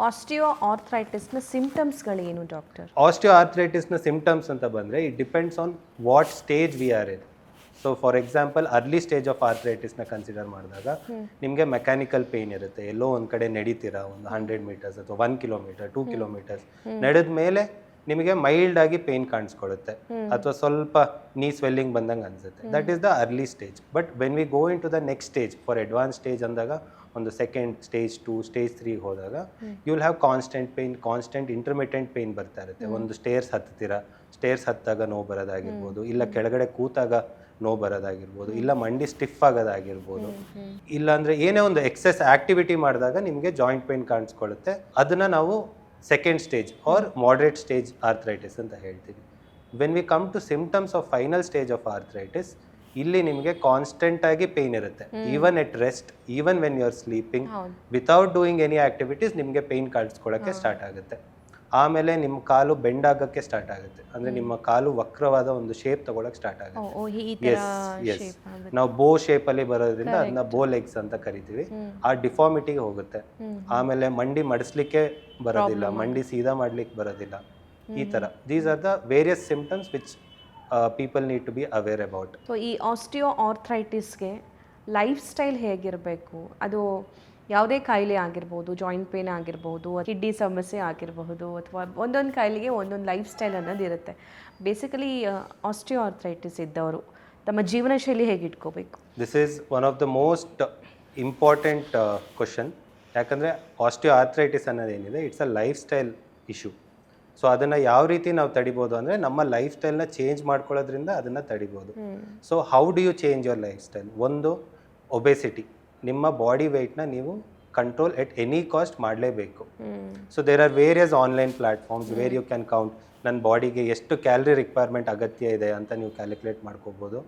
ಆಸ್ಟಿಯೋಆರ್ಥ್ರೈಟಿಸ್ ನ ಸಿಂಪ್ಟಮ್ಸ್ ಗಳು ಏನು ಡಾಕ್ಟರ್? ಆಸ್ಟಿಯೋಆರ್ಥ್ರೈಟಿಸ್ ನ ಸಿಂಪ್ಟಮ್ಸ್ ಅಂತ ಬಂದ್ರೆ it depends on what stage we are in. So for example early stage of arthritis ನ ಕನ್ಸಿಡರ್ ಮಾಡಿದಾಗ ನಿಮಗೆ ಮೆಕ್ಯಾನಿಕಲ್ ಪೇನ್ ಇರುತ್ತೆ, ಎಲ್ಲೋ ಒಂದ್ ಕಡೆ ನಡೀತೀರಾ ಒಂದು 100 meters ಅಥವಾ 1 kilometer 2 kilometers ನಡೆದ ಮೇಲೆ ನಿಮಗೆ ಮೈಲ್ಡ್ ಆಗಿ ಪೇನ್ ಕಾಣಿಸ್ಕೊಳ್ಳುತ್ತೆ ಅಥವಾ ಸ್ವಲ್ಪ ನೀ ಸ್ವೆಲ್ಲಿಂಗ್ ಬಂದಂಗೆ ಅನ್ಸುತ್ತೆ. That is the early stage. But when we go into the next stage, for advance stage ಅಂದಾಗ ಒಂದು ಸೆಕೆಂಡ್ ಸ್ಟೇಜ್ 2 ಸ್ಟೇಜ್ 3 ಹೋದಾಗ you will have constant pain, constant intermittent pain ಬರ್ತಾ ಇರುತ್ತೆ. ಒಂದು ಸ್ಟೇರ್ಸ್ ಹತ್ತೀರಾ, ಸ್ಟೇರ್ಸ್ ಹತ್ತಾಗ ನೋವು ಬರೋದಾಗಿರ್ಬೋದು, ಇಲ್ಲ ಕೆಳಗಡೆ ಕೂತಾಗ ನೋವು ಬರೋದಾಗಿರ್ಬೋದು, ಇಲ್ಲ ಮಂಡಿ ಸ್ಟಿಫ್ ಆಗೋದಾಗಿರ್ಬೋದು, ಇಲ್ಲ ಅಂದ್ರೆ ಏನೇ ಒಂದು ಎಕ್ಸೆಸ್ ಆಕ್ಟಿವಿಟಿ ಮಾಡಿದಾಗ ನಿಮಗೆ ಜಾಯಿಂಟ್ ಪೇನ್ ಕಾಣಿಸ್ಕೊಳ್ಳುತ್ತೆ. ಅದನ್ನ ನಾವು second stage or moderate stage arthritis ಅಂತ ಹೇಳ್ತೀವಿ. When we come to symptoms of final stage of arthritis, ಇಲ್ಲಿ ನಿಮಗೆ ಕಾನ್ಸ್ಟೆಂಟ್ ಆಗಿ ಪೇನ್ ಇರುತ್ತೆ, even at rest, even when you are sleeping, without doing any activities ನಿಮಗೆ ಪೇನ್ ಕಾಣಿಸ್ಕೊಳ್ಳೋಕ್ಕೆ start ಆಗುತ್ತೆ. ಆಮೇಲೆ ನಿಮ್ಮ ಕಾಲು ಬೆಂಡ್ ಆಗಕ್ಕೆ ಸ್ಟಾರ್ಟ್ ಆಗುತ್ತೆ, ಅಂದ್ರೆ ನಿಮ್ಮ ಕಾಲು ವಕ್ರವಾದ ಒಂದು ಶೇಪ್ ತಗೊಳಕ್ ಸ್ಟಾರ್ಟ್ ಆಗುತ್ತೆ. ಎಸ್, ನಾವು ಬೋ ಶೇಪ್ ಅಲ್ಲಿ ಬರೋದ್ರಿಂದ ಅದನ್ನ ಬೋ ಲೆಗ್ಸ್ ಅಂತ ಕರಿತೀವಿ. ಆ ಡಿಫಾರ್ಮಿಟಿಗೆ ಹೋಗುತ್ತೆ. ಆಮೇಲೆ ಮಂಡಿ ಮಡಿಸ್ಲಿಕ್ಕೆ ಬರೋದಿಲ್ಲ, ಮಂಡಿ ಸೀದಾ ಮಾಡ್ಲಿಕ್ಕೆ ಬರೋದಿಲ್ಲ. ಈ ತರ these are the various symptoms which people need to be aware about. So ಈ ಆಸ್ಟಿಯೋಆರ್ಥ್ರೈಟಿಸ್ಗೆ ಲೈಫ್ ಸ್ಟೈಲ್ ಹೇಗಿರಬೇಕು? ಅದು ಯಾವುದೇ ಕಾಯಿಲೆ ಆಗಿರ್ಬೋದು, ಜಾಯಿಂಟ್ ಪೇನ್ ಆಗಿರ್ಬೋದು, ಕಿಡ್ನಿ ಸಮಸ್ಯೆ ಆಗಿರಬಹುದು, ಅಥವಾ ಒಂದೊಂದು ಕಾಯಿಲೆಗೆ ಒಂದೊಂದು ಲೈಫ್ ಸ್ಟೈಲ್ ಅನ್ನೋದು ಇರುತ್ತೆ. ಬೇಸಿಕಲಿ ಆಸ್ಟಿಯೋಆರ್ಥ್ರೈಟಿಸ್ ಇದ್ದವರು ತಮ್ಮ ಜೀವನ ಶೈಲಿ ಹೇಗೆ ಇಟ್ಕೋಬೇಕು? This is one of the most important question. ಯಾಕಂದರೆ ಆಸ್ಟಿಯೋಆರ್ಥ್ರೈಟಿಸ್ ಅನ್ನೋದೇನಿದೆ, it's a lifestyle issue. So ಅದನ್ನು ಯಾವ ರೀತಿ ನಾವು ತಡಿಬೋದು ಅಂದರೆ ನಮ್ಮ ಲೈಫ್ ಸ್ಟೈಲ್ನ ಚೇಂಜ್ ಮಾಡ್ಕೊಳ್ಳೋದ್ರಿಂದ ಅದನ್ನು ತಡಿಬೋದು. So how do you change your lifestyle? ಒಂದು, ಒಬೆಸಿಟಿ, ನಿಮ್ಮ ಬಾಡಿ ವೆಯ್ಟ್ನ ನೀವು ಕಂಟ್ರೋಲ್ ಎಟ್ ಎನಿ ಕಾಸ್ಟ್ ಮಾಡಲೇಬೇಕು. So there are various online platforms where you can count ನನ್ನ ಬಾಡಿಗೆ ಎಷ್ಟು ಕ್ಯಾಲರಿ ರಿಕ್ವೈರ್ಮೆಂಟ್ ಅಗತ್ಯ ಇದೆ ಅಂತ ನೀವು ಕ್ಯಾಲ್ಕುಲೇಟ್ ಮಾಡ್ಕೋಬೋದು.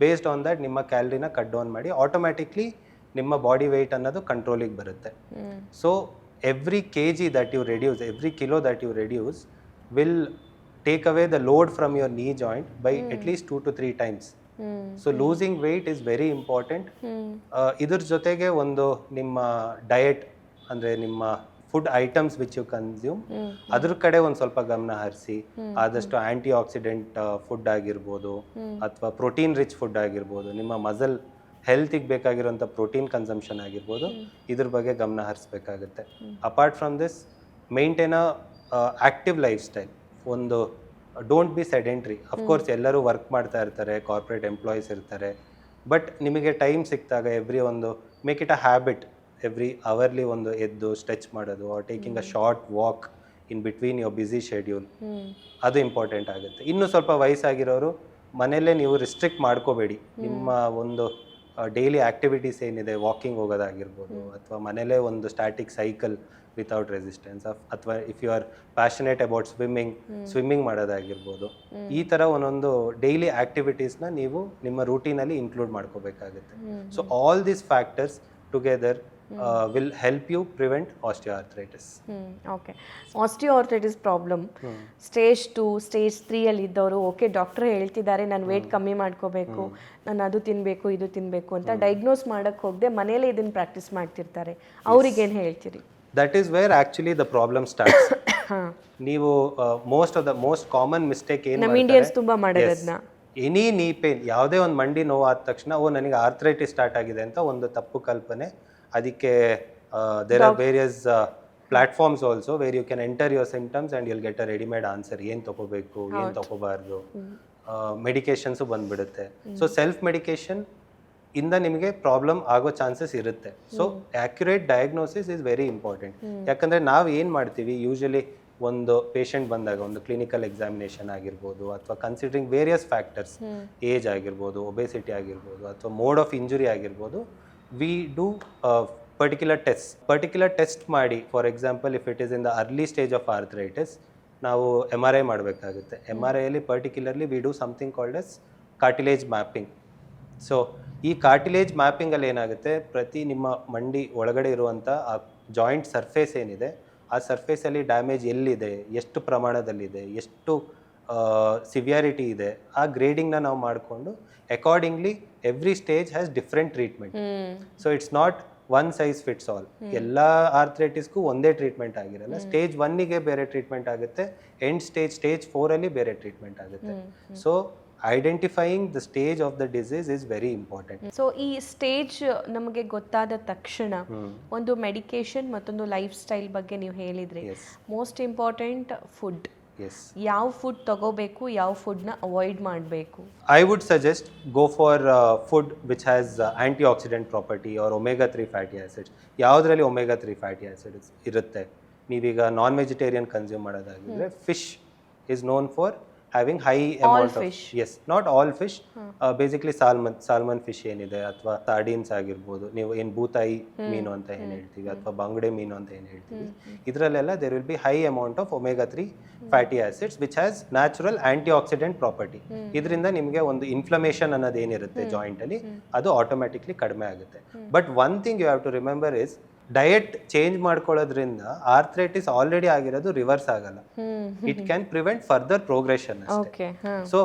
ಬೇಸ್ಡ್ ಆನ್ ದ್ಯಾಟ್ ನಿಮ್ಮ ಕ್ಯಾಲರಿನ ಕಟ್ ಡೌನ್ ಮಾಡಿ ಆಟೋಮ್ಯಾಟಿಕ್ಲಿ ನಿಮ್ಮ ಬಾಡಿ ವೆಯ್ಟ್ ಅನ್ನೋದು ಕಂಟ್ರೋಲಿಗೆ ಬರುತ್ತೆ. So every kg that you reduce, every kilo that you reduce will take away the load from your knee joint by at least 2 to 3 times. So losing weight is very important. ಇದ್ರ ಜೊತೆಗೆ ಒಂದು ನಿಮ್ಮ diet ಅಂದರೆ ನಿಮ್ಮ food items which you consume ಅದ್ರ ಕಡೆ ಒಂದು ಸ್ವಲ್ಪ ಗಮನ ಹರಿಸಿ. ಆದಷ್ಟು ಆಂಟಿ ಆಕ್ಸಿಡೆಂಟ್ ಫುಡ್ ಆಗಿರ್ಬೋದು ಅಥವಾ ಪ್ರೋಟೀನ್ ರಿಚ್ ಫುಡ್ ಆಗಿರ್ಬೋದು, ನಿಮ್ಮ ಮಸಲ್ ಹೆಲ್ತಿಗೆ ಬೇಕಾಗಿರೋಂಥ ಪ್ರೋಟೀನ್ ಕನ್ಸಂಪ್ಷನ್ ಆಗಿರ್ಬೋದು, ಇದ್ರ ಬಗ್ಗೆ ಗಮನ ಹರಿಸ್ಬೇಕಾಗುತ್ತೆ. Apart from this, maintain active lifestyle. ಒಂದು ಡೋಂಟ್ ಬಿ ಸೆಡೆಂಟ್ರಿ. ಅಫ್ಕೋರ್ಸ್ ಎಲ್ಲರೂ ವರ್ಕ್ ಮಾಡ್ತಾ ಇರ್ತಾರೆ, ಕಾರ್ಪೊರೇಟ್ ಎಂಪ್ಲಾಯೀಸ್ ಇರ್ತಾರೆ, ಬಟ್ ನಿಮಗೆ ಟೈಮ್ ಸಿಕ್ತಾಗ make it a habit. Every hourly ಒಂದು ಎದ್ದು ಸ್ಟ್ರೆಚ್ ಮಾಡೋದು, or taking a short walk in between your busy schedule, ಅದು ಇಂಪಾರ್ಟೆಂಟ್ ಆಗುತ್ತೆ. ಇನ್ನು ಸ್ವಲ್ಪ ವಯಸ್ಸಾಗಿರೋರು ಮನೆಯಲ್ಲೇ ನೀವು ರಿಸ್ಟ್ರಿಕ್ಟ್ ಮಾಡ್ಕೋಬೇಡಿ. ನಿಮ್ಮ ಒಂದು ಡೈಲಿ ಆಕ್ಟಿವಿಟೀಸ್ ಏನಿದೆ, ವಾಕಿಂಗ್ ಹೋಗೋದಾಗಿರ್ಬೋದು, ಅಥವಾ ಮನೇಲೇ ಒಂದು ಸ್ಟ್ಯಾಟಿಕ್ ಸೈಕಲ್ ವಿತೌಟ್ ರೆಸಿಸ್ಟೆನ್ಸ್, ಅಥವಾ if you are passionate about swimming ಮಾಡೋದಾಗಿರ್ಬೋದು, ಈ ಥರ ಒಂದೊಂದು ಡೈಲಿ ಆಕ್ಟಿವಿಟೀಸ್ನ ನೀವು ನಿಮ್ಮ ರೂಟೀನಲ್ಲಿ ಇನ್ಕ್ಲೂಡ್ ಮಾಡ್ಕೋಬೇಕಾಗುತ್ತೆ. So all these factors together will help you prevent osteoarthritis. Okay, osteoarthritis problem stage 2 stage 3 ಅಲ್ಲಿ ಇದ್ದವರು, ಓಕೆ ಡಾಕ್ಟರ್ ಹೇಳ್ತಿದ್ದಾರೆ ನಾನು ವೇಟ್ ಕಮ್ಮಿ ಮಾಡ್ಕೋಬೇಕು, ನಾನು ಅದು ತಿನ್ನಬೇಕು ಇದು ತಿನ್ನಬೇಕು ಅಂತ ಡಯಾಗ್ನೋಸ್ ಮಾಡಕ್ಕೆ ಹೋಗದೆ ಮನೇಲೇ ಇದನ್ನು ಪ್ರಾಕ್ಟೀಸ್ ಮಾಡ್ತಿರ್ತಾರೆ, ಅವ್ರಿಗೇನು ಹೇಳ್ತೀರಿ? That is where actually the problem starts. ಹಾಂ, ನೀವು ಮೋಸ್ಟ್ ಕಾಮನ್ ಮಿಸ್ಟೇಕ್ ಏನು ನಮ್ಮ ಇಂಡಿಯನ್ಸ್ ತುಂಬ ಮಾಡೋದನ್ನ. ಎನಿ ನೀ ಪೇನ್, ಯಾವುದೇ ಒಂದು ಮಂಡಿ ನೋವು ಆದ ತಕ್ಷಣ ನನಗೆ ಆರ್ಥ್ರೈಟಿಸ್ ಸ್ಟಾರ್ಟ್ ಆಗಿದೆ ಅಂತ ಒಂದು ತಪ್ಪು ಕಲ್ಪನೆ. ಅದಕ್ಕೆ there are various platforms also where you can enter your symptoms and you'll get a readymade answer, ಏನು ತೊಗೋಬೇಕು ಏನು ತೊಗೋಬಾರ್ದು. ಮೆಡಿಕೇಶನ್ಸು ಬಂದ್ಬಿಡುತ್ತೆ. ಸೊ ಸೆಲ್ಫ್ ಮೆಡಿಕೇಶನ್ ಇಂದ ನಿಮಗೆ ಪ್ರಾಬ್ಲಮ್ ಆಗೋ ಚಾನ್ಸಸ್ ಇರುತ್ತೆ. So accurate diagnosis is very important. ಯಾಕಂದರೆ ನಾವು ಏನು ಮಾಡ್ತೀವಿ, ಯೂಶಲಿ ಒಂದು ಪೇಷಂಟ್ ಬಂದಾಗ ಒಂದು ಕ್ಲಿನಿಕಲ್ ಎಕ್ಸಾಮಿನೇಷನ್ ಆಗಿರ್ಬೋದು, ಅಥವಾ ಕನ್ಸಿಡರಿಂಗ್ ವೇರಿಯಸ್ ಫ್ಯಾಕ್ಟರ್ಸ್, ಏಜ್ ಆಗಿರ್ಬೋದು, ಒಬೆಸಿಟಿ ಆಗಿರ್ಬೋದು, ಅಥವಾ ಮೋಡ್ ಆಫ್ ಇಂಜುರಿ ಆಗಿರ್ಬೋದು, ವಿ ಡೂ ಪರ್ಟಿಕ್ಯುಲರ್ ಟೆಸ್ಟ್ ಮಾಡಿ. For example, if it is in the early stage of arthritis, ನಾವು MRI ಮಾಡಬೇಕಾಗುತ್ತೆ. MRIಯಲ್ಲಿ particularly we do something called as cartilage mapping. So ಈ cartilage ಮ್ಯಾಪಿಂಗಲ್ಲಿ ಏನಾಗುತ್ತೆ, ಪ್ರತಿ ನಿಮ್ಮ ಮಂಡಿ ಒಳಗಡೆ ಇರುವಂಥ ಆ ಜಾಯಿಂಟ್ ಸರ್ಫೇಸ್ ಏನಿದೆ, ಆ ಸರ್ಫೇಸಲ್ಲಿ ಡ್ಯಾಮೇಜ್ ಎಲ್ಲಿದೆ, ಎಷ್ಟು ಪ್ರಮಾಣದಲ್ಲಿದೆ, ಎಷ್ಟು ಸಿವಿಯಾರಿಟಿ ಇದೆ, ಆ ಗ್ರೇಡಿಂಗ್ನ ನಾವು ಮಾಡಿಕೊಂಡು accordingly every stage has different treatment. So it's not one size fits all. ಎಲ್ಲ ಆರ್ಥ್ರೈಟಿಸ್ಗೂ ಒಂದೇ ಟ್ರೀಟ್ಮೆಂಟ್ ಆಗಿರಲ್ಲ. ಸ್ಟೇಜ್ 1ಗೆ ಬೇರೆ ಟ್ರೀಟ್ಮೆಂಟ್ ಆಗುತ್ತೆ, ಸ್ಟೇಜ್ 4ಅಲ್ಲಿ ಬೇರೆ ಟ್ರೀಟ್ಮೆಂಟ್ ಆಗುತ್ತೆ. So identifying the stage of the disease is very important. So ಈ ಸ್ಟೇಜ್ ನಮಗೆ ಗೊತ್ತಾದ ತಕ್ಷಣ ಒಂದು ಮೆಡಿಕೇಶನ್ ಮತ್ತೊಂದು ಲೈಫ್ ಸ್ಟೈಲ್ ಬಗ್ಗೆ ನೀವು ಹೇಳಿದ್ರಿ. Most important food. ಯಾವ ಫುಡ್ ತಗೋಬೇಕು, ಯಾವ ಫುಡ್ನ ಅವಾಯ್ಡ್ ಮಾಡಬೇಕು? I would suggest go for food which has antioxidant property or omega-3 fatty acids. ಯಾವುದರಲ್ಲಿ omega-3 ಫ್ಯಾಟಿ ಆಸಿಡ್ಸ್ ಇರುತ್ತೆ? ನೀವೀಗ ನಾನ್ ವೆಜಿಟೇರಿಯನ್ ಕನ್ಸ್ಯೂಮ್ ಮಾಡೋದಾಗಿದ್ರೆ, fish is known for having high amount of fish. Yes, not all fish. Basically salmon fish ಏನಿದೆ, ಅಥವಾ ಸಾರ್ಡಿನ್ಸ್ ಆಗಿರ್ಬೋದು, ನೀವು ಏನು ಬೂತಾಯಿ ಮೀನು ಅಂತ ಏನು ಹೇಳ್ತೀವಿ, ಅಥವಾ ಬಂಗಡೆ ಮೀನು ಅಂತ ಏನು ಹೇಳ್ತೀವಿ, ಇದರಲ್ಲೆಲ್ಲ there will be high amount of omega-3 fatty acids which has natural antioxidant property. ಇದರಿಂದ ನಿಮಗೆ ಒಂದು ಇನ್ಫ್ಲಮೇಷನ್ ಅನ್ನೋದು ಏನಿರುತ್ತೆ ಜಾಯಿಂಟ್ ಅಲ್ಲಿ, ಅದು ಆಟೋಮ್ಯಾಟಿಕ್ಲಿ ಕಡಿಮೆ ಆಗುತ್ತೆ. But one thing you have to remember is, diet change ಮಾಡ್ಕೊಳ್ಳೋದ್ರಿಂದ ಆರ್ಥ್ರೈಟಿಸ್ ಆಲ್ರೆಡಿ ಆಗಿರೋದು ರಿವರ್ಸ್ ಆಗಲ್ಲ. It can prevent further progression ಅಷ್ಟೇ. So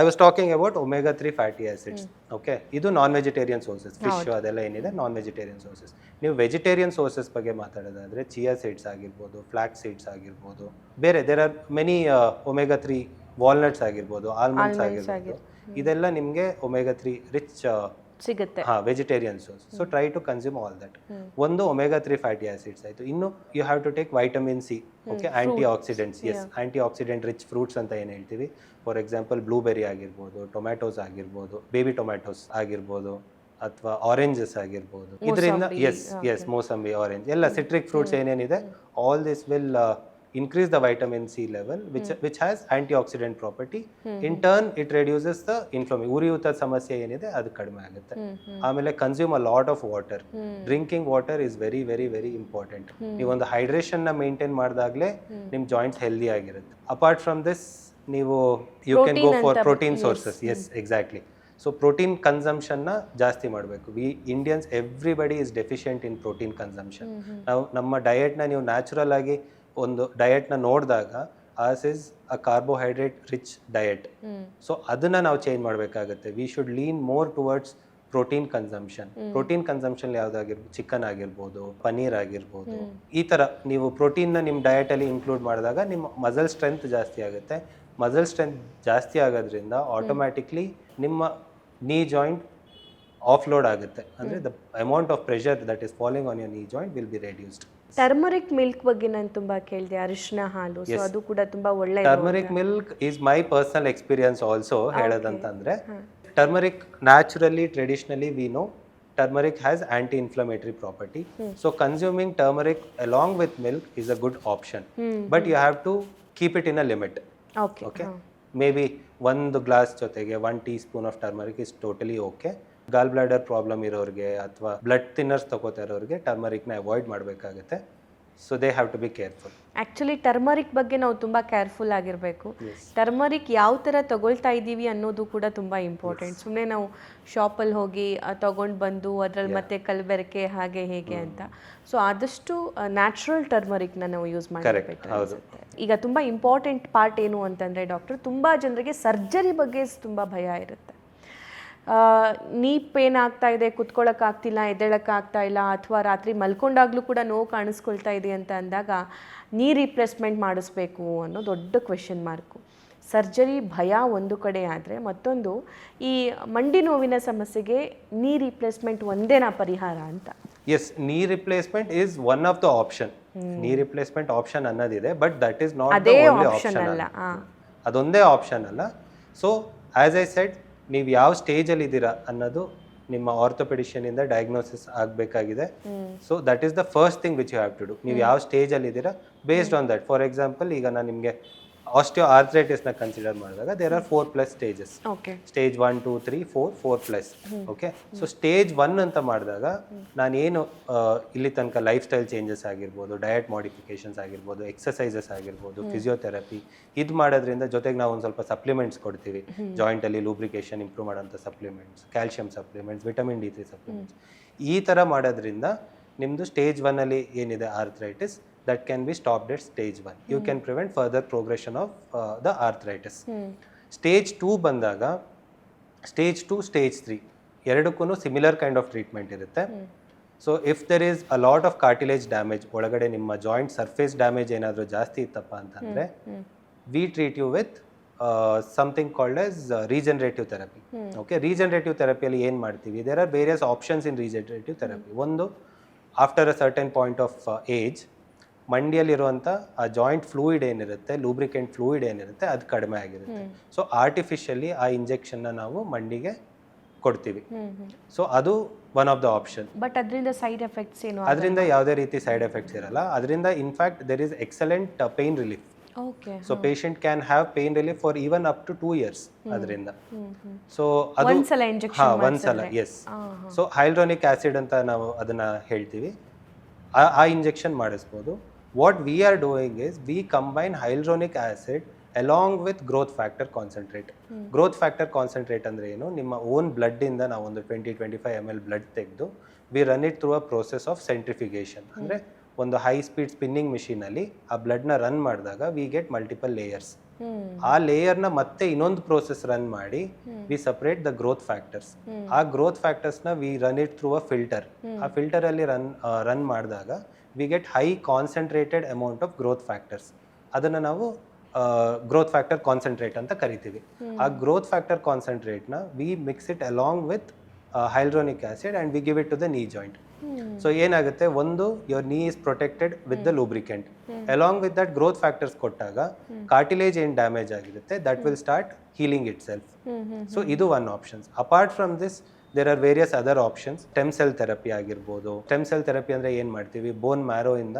I was talking about omega-3 fatty acids. Okay, ಇದು ನಾನ್ ವೆಜಿಟೇರಿಯನ್ ಸೋರ್ಸಸ್, ಫಿಶ್ ಅದೆಲ್ಲ ಏನಿದೆ non vegetarian sources. ನೀವು vegetarian sources ಬಗ್ಗೆ ಮಾತಾಡೋದಾದ್ರೆ, ಚಿಯಾ ಸೀಡ್ಸ್ ಆಗಿರ್ಬೋದು, ಫ್ಲಾಕ್ ಸೀಡ್ಸ್ ಆಗಿರ್ಬೋದು, ಬೇರೆ there are many omega-3 walnuts ಆಗಿರ್ಬೋದು, ಆಲ್ಮಂಡ್ಸ್ ಆಗಿರ್ಬೋದು, ಇದೆಲ್ಲ ನಿಮಗೆ omega-3 ರಿಚ್ ಸಿಗುತ್ತೆ. Vegetarian source. So try to consume all that. ಒಂದು omega-3 ಫ್ಯಾಟಿ ಆಸಿಡ್ಸ್ ಆಯಿತು. ಇನ್ನು you have to take vitamin C. Okay, antioxidants. Yes, antioxidant rich fruits ಅಂತ ಏನು ಹೇಳ್ತೀವಿ. ಫಾರ್ ಎಕ್ಸಾಂಪಲ್, ಬ್ಲೂಬೆರಿ ಆಗಿರ್ಬೋದು, ಟೊಮ್ಯಾಟೋಸ್ ಆಗಿರ್ಬೋದು, baby tomatoes ಆಗಿರ್ಬೋದು, ಅಥವಾ ಆರೆಂಜಸ್ ಆಗಿರ್ಬೋದು. ಇದರಿಂದ ಎಸ್ ಮೋಸಂಬಿ, ಆರೆಂಜ್, ಎಲ್ಲ ಸಿಟ್ರಿಕ್ ಫ್ರೂಟ್ಸ್ ಏನೇನಿದೆ, all this will increase the vitamin C level which has antioxidant property. In turn it reduces the inflammation. ಉರಿಯೂತದ ಸಮಸ್ಯೆ ಏನಿದೆ ಅದು ಕಡಿಮೆ ಆಗುತ್ತೆ. ಆಮೇಲೆ consume a lot of water. Drinking water is very very very important. ನೀವೊಂದು hydration ನ maintain ಮಾಡಿದಾಗಲೇ ನಿಮ್ಮ ಜಾಯಿಂಟ್ಸ್ ಹೆಲ್ದಿ ಆಗಿರುತ್ತೆ. ಅಪಾರ್ಟ್ ಫ್ರಮ್ ದಿಸ್, ನೀವು you can go for protein sources. Yes, exactly. So protein ಕನ್ಸಂಪ್ಷನ್ನ ಜಾಸ್ತಿ ಮಾಡಬೇಕು. We Indians everybody is deficient in protein consumption. ನಾವು ನಮ್ಮ ಡಯಟ್ನ ನೀವು ನ್ಯಾಚುರಲ್ ಆಗಿ ಒಂದು ಡಯಟ್ನ ನೋಡಿದಾಗ, as is a carbohydrate rich diet. So ಅದನ್ನ ನಾವು ಚೇಂಜ್ ಮಾಡಬೇಕಾಗುತ್ತೆ. V should lean more towards protein consumption. Protein consumption ಯಾವುದಾಗಿರ್ಬೋದು, ಚಿಕನ್ ಆಗಿರ್ಬೋದು, ಪನೀರ್ ಆಗಿರ್ಬೋದು, ಈ ಥರ ನೀವು ಪ್ರೋಟೀನ್ನ ನಿಮ್ಮ ಡಯಟಲ್ಲಿ ಇನ್ಕ್ಲೂಡ್ ಮಾಡಿದಾಗ ನಿಮ್ಮ ಮಸಲ್ ಸ್ಟ್ರೆಂತ್ ಜಾಸ್ತಿ ಆಗುತ್ತೆ. ಮಸಲ್ ಸ್ಟ್ರೆಂತ್ ಜಾಸ್ತಿ ಆಗೋದ್ರಿಂದ ಆಟೋಮ್ಯಾಟಿಕ್ಲಿ ನಿಮ್ಮ ನೀ ಜಾಯಿಂಟ್ ಆಫ್ಲೋಡ್ ಆಗುತ್ತೆ. ಅಂದರೆ the amount of pressure that is falling on your ನೀ joint will be reduced. Turmeric milk ಬಗ್ಗೆ ನಾನು ತುಂಬಾ ಕೇಳಿದೆ, ಅರಿಶಿನ ಹಾಲು. ಸೊ ಅದು ಕೂಡ ತುಂಬಾ ಒಳ್ಳೆ. Turmeric milk is my personal experience also. ಹೇಳೋದಂತಂದ್ರೆ, turmeric naturally, traditionally we know turmeric has anti-inflammatory property. So consuming turmeric along with milk is a good option. But you have to keep it in a limit. Okay. Maybe 1 glass ಜೊತೆಗೆ 1 teaspoon of turmeric is totally okay. Gall bladder problem ಇರೋರಿಗೆ ಅಥವಾ blood thinners ತಗೋತಾ ಇರೋರಿಗೆ ಟರ್ಮರಿಕ್ನ avoid ಮಾಡಬೇಕಾಗುತ್ತೆ. So they have to be careful. Actually turmeric ಬಗ್ಗೆ ನಾವು ತುಂಬ ಕೇರ್ಫುಲ್ ಆಗಿರಬೇಕು. ಟರ್ಮರಿಕ್ ಯಾವ ಥರ ತಗೊಳ್ತಾ ಇದ್ದೀವಿ ಅನ್ನೋದು ಕೂಡ ತುಂಬ ಇಂಪಾರ್ಟೆಂಟ್. ಸುಮ್ಮನೆ ನಾವು ಶಾಪಲ್ಲಿ ಹೋಗಿ ತೊಗೊಂಡು ಬಂದು ಅದರಲ್ಲಿ ಮತ್ತೆ ಕಲಬೆರಕೆ ಹಾಗೆ ಹೇಗೆ ಅಂತ. ಸೊ ಆದಷ್ಟು ನ್ಯಾಚುರಲ್ ಟರ್ಮರಿಕ್ನ ನಾವು ಯೂಸ್ ಮಾಡಬೇಕು. ಈಗ ತುಂಬ ಇಂಪಾರ್ಟೆಂಟ್ ಪಾರ್ಟ್ ಏನು ಅಂತಂದರೆ ಡಾಕ್ಟರ್, ತುಂಬ ಜನರಿಗೆ ಸರ್ಜರಿ ಬಗ್ಗೆ ತುಂಬ ಭಯ ಇರುತ್ತೆ. ನೀ ಪೇನ್ ಆಗ್ತಾ ಇದೆ, ಕುತ್ಕೊಳ್ಳೋಕ್ಕಾಗ್ತಿಲ್ಲ, ಎದ್ದೇಳೋಕ್ಕಾಗ್ತಾ ಇಲ್ಲ, ಅಥವಾ ರಾತ್ರಿ ಮಲ್ಕೊಂಡಾಗಲೂ ಕೂಡ ನೋವು ಕಾಣಿಸ್ಕೊಳ್ತಾ ಇದೆ ಅಂತ ಅಂದಾಗ ನೀ ರಿಪ್ಲೇಸ್ಮೆಂಟ್ ಮಾಡಿಸ್ಬೇಕು ಅನ್ನೋ ದೊಡ್ಡ ಕ್ವೆಶನ್ ಮಾರ್ಕು. ಸರ್ಜರಿ ಭಯ ಒಂದು ಕಡೆ ಆದರೆ, ಮತ್ತೊಂದು ಈ ಮಂಡಿ ನೋವಿನ ಸಮಸ್ಯೆಗೆ ನೀ ರಿಪ್ಲೇಸ್ಮೆಂಟ್ ಒಂದೇನಾ ಪರಿಹಾರ ಅಂತ? Yes, knee replacement is one of the option. Knee replacement option ಅನ್ನೋದಿದೆ, but that is not the only option ಅಲ್ಲ. ಅದೊಂದೇ ಆಪ್ಷನ್ ಅಲ್ಲ. ಸೊ ಆಸ್ ಐ ಸೆಡ್, ನೀವು ಯಾವ ಸ್ಟೇಜಲ್ಲಿ ಇದ್ದೀರಾ ಅನ್ನೋದು ನಿಮ್ಮ ಆರ್ಥೋಪೆಡಿಷಿಯನ್ ಇಂದ ಡಯಾಗ್ನೋಸಿಸ್ ಆಗಬೇಕಾಗಿದೆ. So that is the first thing which you have to do. ನೀವು ಯಾವ ಸ್ಟೇಜಲ್ಲಿ ಇದ್ದೀರಾ, based on that. For example, ಈಗ ನಾನು ನಿಮಗೆ ಆಸ್ಟಿಯೋ ಆರ್ಥ್ರೈಟಿಸ್ನ ಕನ್ಸಿಡರ್ ಮಾಡಿದಾಗ there are 4+ stages. Stage 1, 2, 3, 4, 4+. Okay, so stage 1 ಅಂತ ಮಾಡಿದಾಗ ನಾನೇನು ಇಲ್ಲಿ ತನಕ ಲೈಫ್ ಸ್ಟೈಲ್ ಚೇಂಜಸ್ ಆಗಿರ್ಬೋದು, ಡಯಟ್ ಮಾಡಿಫಿಕೇಶನ್ಸ್ ಆಗಿರ್ಬೋದು, ಎಕ್ಸಸೈಸಸ್ ಆಗಿರ್ಬೋದು, ಫಿಸಿಯೋಥೆರಪಿ ಇದು ಮಾಡೋದ್ರಿಂದ, ಜೊತೆಗೆ ನಾವು ಒಂದು ಸ್ವಲ್ಪ ಸಪ್ಲಿಮೆಂಟ್ಸ್ ಕೊಡ್ತೀವಿ, ಜಾಯಿಂಟಲ್ಲಿ ಲೂಬ್ರಿಕೇಶನ್ ಇಂಪ್ರೂವ್ ಮಾಡೋಂಥ supplements, calcium supplements, vitamin D3 supplements, ಈ ಥರ ಮಾಡೋದ್ರಿಂದ ನಿಮ್ಮದು ಸ್ಟೇಜ್ 1 ಅಲ್ಲಿ ಏನಿದೆ arthritis, that can be stopped at stage 1. You can prevent further progression of the arthritis. Stage 2 ಬಂದಾಗ, stage 2, stage 3 ಎರಡಕ್ಕೂ ಸಿಮಿಲರ್ ಕೈಂಡ್ ಆಫ್ ಟ್ರೀಟ್ಮೆಂಟ್ ಇರುತ್ತೆ. So if there is a lot of cartilage damage, ಒಳಗಡೆ ನಿಮ್ಮ joint surface damage ಏನಾದರೂ ಜಾಸ್ತಿ ಇತ್ತಪ್ಪ ಅಂತಂದರೆ, we treat you with something called as regenerative therapy. Okay, regenerative ಥೆರಪಿಯಲ್ಲಿ ಏನು ಮಾಡ್ತೀವಿ, there are various options in regenerative therapy. ಒಂದು, after a certain point of age, ಮಂಡಿಯಲ್ಲಿರುವಂಥ ಆ ಜಾಯಿಂಟ್ ಫ್ಲೂಯಿಡ್ ಏನಿರುತ್ತೆ, ಲೂಬ್ರಿಕೆಂಟ್ ಫ್ಲೂಯಿಡ್ ಏನಿರುತ್ತೆ, ಅದು ಕಡಿಮೆ ಆಗಿರುತ್ತೆ. ಸೊ ಆರ್ಟಿಫಿಷಿಯಲಿ ಆ ಇಂಜೆಕ್ಷನ್ನ ನಾವು ಮಂಡಿಗೆ ಕೊಡ್ತೀವಿ. ಸೊ ಅದು one of the option. But ಅದರಿಂದ ಸೈಡ್ ಎಫೆಕ್ಟ್ಸ್ ಏನು? ಅದರಿಂದ ಯಾವುದೇ ರೀತಿ ಸೈಡ್ ಎಫೆಕ್ಟ್ಸ್ ಇರಲ್ಲ. ಅದರಿಂದ in fact there is excellent pain relief. So patient can have pain relief for even up to 2 years ಅದರಿಂದ. ಸೊ ಅದು ಒಂದ್ಸಲ, ಎಸ್. ಸೊ ಹೈಲ್ರೋನಿಕ್ ಆಸಿಡ್ ಅಂತ ನಾವು ಅದನ್ನ ಹೇಳ್ತೀವಿ, ಆ ಇಂಜೆಕ್ಷನ್ ಮಾಡಿಸ್ಬೋದು. What we are doing is we combine hyaluronic acid along with growth factor concentrate. Growth factor concentrate ಅಂದ್ರೆ ಏನು, ನಿಮ್ಮ ಓನ್ ಬ್ಲಡ್ ಇಂದ ನಾವು ಒಂದು 20-25 ml ಬ್ಲಡ್ ತೆಗೆದು we run it through a process of centrifugation. ಅಂದ್ರೆ ಒಂದು ಹೈ ಸ್ಪೀಡ್ ಸ್ಪಿನ್ನಿಂಗ್ ಮಿಷಿನ್ ಅಲ್ಲಿ ಆ ಬ್ಲಡ್ ನ ರನ್ ಮಾಡಿದಾಗ we get multiple layers. ಆ ಲೇಯರ್ನ ಮತ್ತೆ ಇನ್ನೊಂದು ಪ್ರೋಸೆಸ್ ರನ್ ಮಾಡಿ we separate the growth factors. ಆ ಗ್ರೋತ್ ಫ್ಯಾಕ್ಟರ್ಸ್ನ we run it through a filter. ಆ ಫಿಲ್ಟರ್ ಅಲ್ಲಿ ರನ್ ಮಾಡಿದಾಗ we get high concentrated amount of growth factors. ಅದನ್ನು ನಾವು ಗ್ರೋತ್ ಫ್ಯಾಕ್ಟರ್ ಕಾನ್ಸಂಟ್ರೇಟ್ ಅಂತ ಕರಿತೀವಿ. ಆ ಗ್ರೋತ್ ಫ್ಯಾಕ್ಟರ್ ಕಾನ್ಸಂಟ್ರೇಟ್ನ we mix it along with hyaluronic acid and we give it to the knee joint. So ಏನಾಗುತ್ತೆ, ಒಂದು, your knee is protected with the lubricant. Along with that growth factors ಕೊಟ್ಟಾಗ cartilage ಏನು damage ಆಗಿರುತ್ತೆ that will start healing itself. So ಇದು one options. Apart from this there are various other options. Stem cell therapy ಆಗಿರ್ಬೋದು. Stem cell therapy ಅಂದರೆ ಏನು ಮಾಡ್ತೀವಿ, bone marrow ಇಂದ